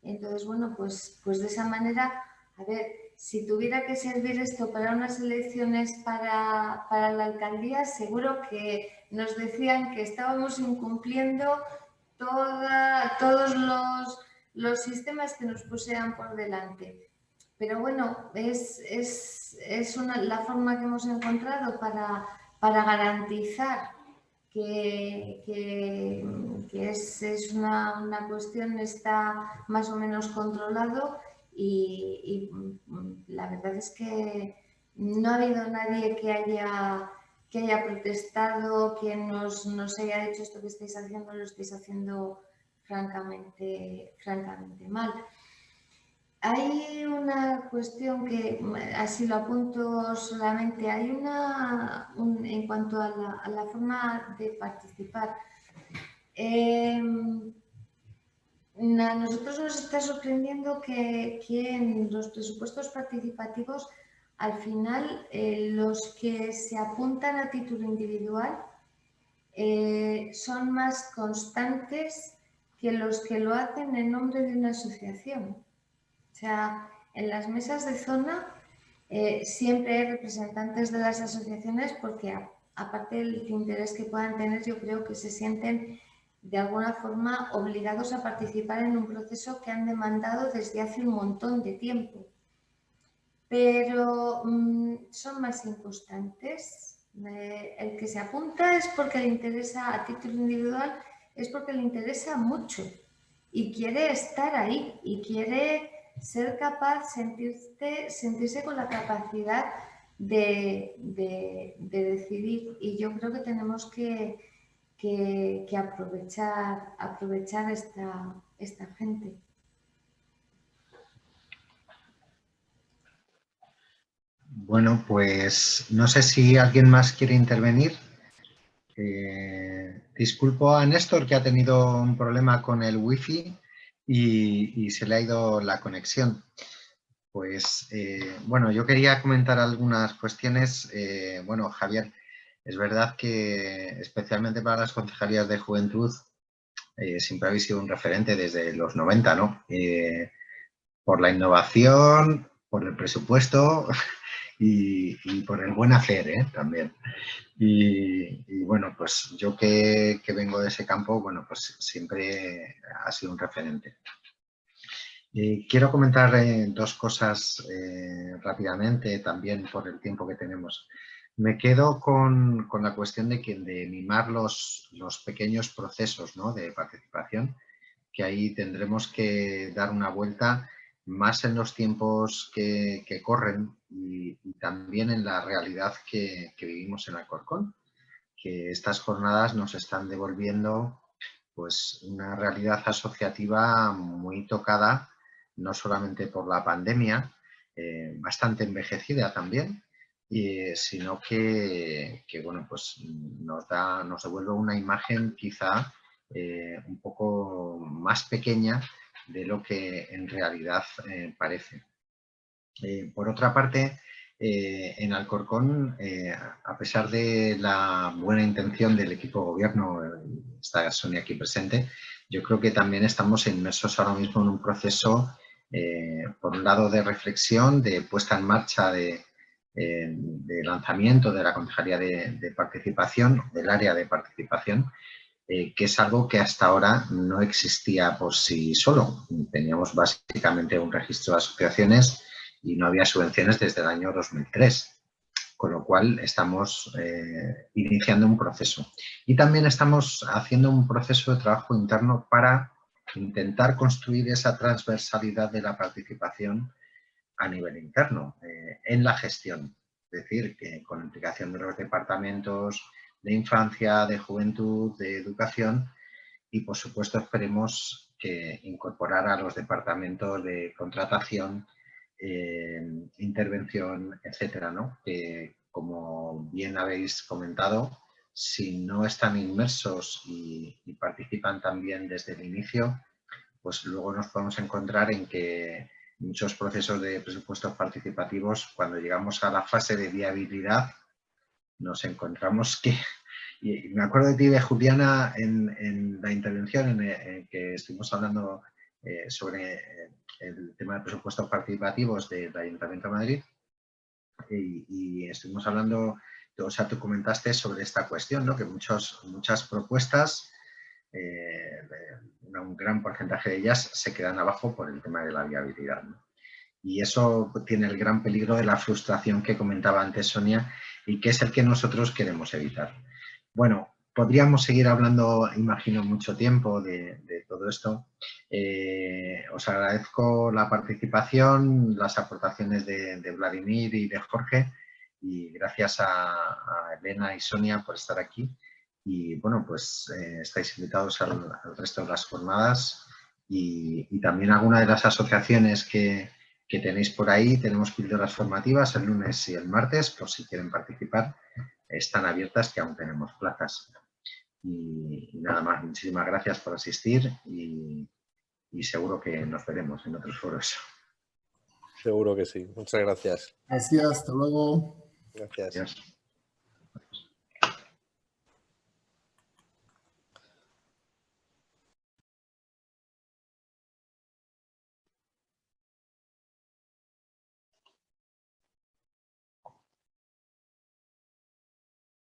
Entonces, bueno, pues de esa manera, a ver, si tuviera que servir esto para unas elecciones para la alcaldía, seguro que nos decían que estábamos incumpliendo todos los sistemas que nos pusieran por delante. Pero bueno, es la forma que hemos encontrado para garantizar que es una cuestión, está más o menos controlado, y la verdad es que no ha habido nadie que haya protestado, que nos haya dicho esto que estáis haciendo, lo estáis haciendo francamente mal. Hay una cuestión que, así lo apunto solamente, hay en cuanto a la forma de participar. A nosotros nos está sorprendiendo que en los presupuestos participativos, al final, los que se apuntan a título individual son más constantes que los que lo hacen en nombre de una asociación. O sea, en las mesas de zona siempre hay representantes de las asociaciones, porque aparte del interés que puedan tener, yo creo que se sienten de alguna forma obligados a participar en un proceso que han demandado desde hace un montón de tiempo. Pero son más inconstantes. El que se apunta es porque le interesa a título individual, es porque le interesa mucho y quiere estar ahí y quiere ser capaz, sentirse con la capacidad de decidir. Y yo creo que tenemos que aprovechar esta gente. Bueno, pues no sé si alguien más quiere intervenir. Disculpo a Néstor, que ha tenido un problema con el wifi y se le ha ido la conexión. Pues bueno, yo quería comentar algunas cuestiones. Bueno, Javier, es verdad que especialmente para las concejalías de juventud siempre habéis sido un referente desde los 90, ¿no? Por la innovación, por el presupuesto y por el buen hacer, también. Y bueno, pues yo que vengo de ese campo, bueno, pues siempre ha sido un referente. Quiero comentar dos cosas rápidamente, también por el tiempo que tenemos. Me quedo con la cuestión de mimar los pequeños procesos, ¿no?, de participación, que ahí tendremos que dar una vuelta más en los tiempos que corren y también en la realidad que vivimos en Alcorcón, que estas jornadas nos están devolviendo pues una realidad asociativa muy tocada, no solamente por la pandemia, bastante envejecida también, sino que bueno, pues nos devuelve una imagen quizá un poco más pequeña de lo que en realidad parece. Por otra parte, en Alcorcón, a pesar de la buena intención del equipo de gobierno, está Sonia aquí presente, yo creo que también estamos inmersos ahora mismo en un proceso, por un lado, de reflexión, de puesta en marcha de lanzamiento de la Concejalía de Participación, del área de participación, que es algo que hasta ahora no existía por sí solo. Teníamos básicamente un registro de asociaciones y no había subvenciones desde el año 2003, con lo cual estamos iniciando un proceso. Y también estamos haciendo un proceso de trabajo interno para intentar construir esa transversalidad de la participación a nivel interno, en la gestión. Es decir, que con implicación de los departamentos de infancia, de juventud, de educación y, por supuesto, esperemos que incorporar a los departamentos de contratación, intervención, etcétera, ¿no? Que, como bien habéis comentado, si no están inmersos y participan también desde el inicio, pues luego nos podemos encontrar en que muchos procesos de presupuestos participativos, cuando llegamos a la fase de viabilidad, nos encontramos que, y me acuerdo de ti, de Juliana, en la intervención en que estuvimos hablando sobre el tema de presupuestos participativos del Ayuntamiento de Madrid, y estuvimos hablando, o sea, tú comentaste sobre esta cuestión, ¿no? Que muchas propuestas, un gran porcentaje de ellas se quedan abajo por el tema de la viabilidad, ¿no? Y eso tiene el gran peligro de la frustración que comentaba antes Sonia y que es el que nosotros queremos evitar. Bueno, podríamos seguir hablando, imagino, mucho tiempo de todo esto. Os agradezco la participación, las aportaciones de Vladimir y de Jorge, y gracias a Elena y Sonia por estar aquí. Y bueno, pues estáis invitados al resto de las jornadas y también alguna de las asociaciones que tenéis por ahí. Tenemos píldoras formativas el lunes y el martes, por si quieren participar, están abiertas, que aún tenemos plazas. Y nada más, muchísimas gracias por asistir y seguro que nos veremos en otros foros. Seguro que sí. Muchas gracias. Gracias, hasta luego. Gracias. Adiós.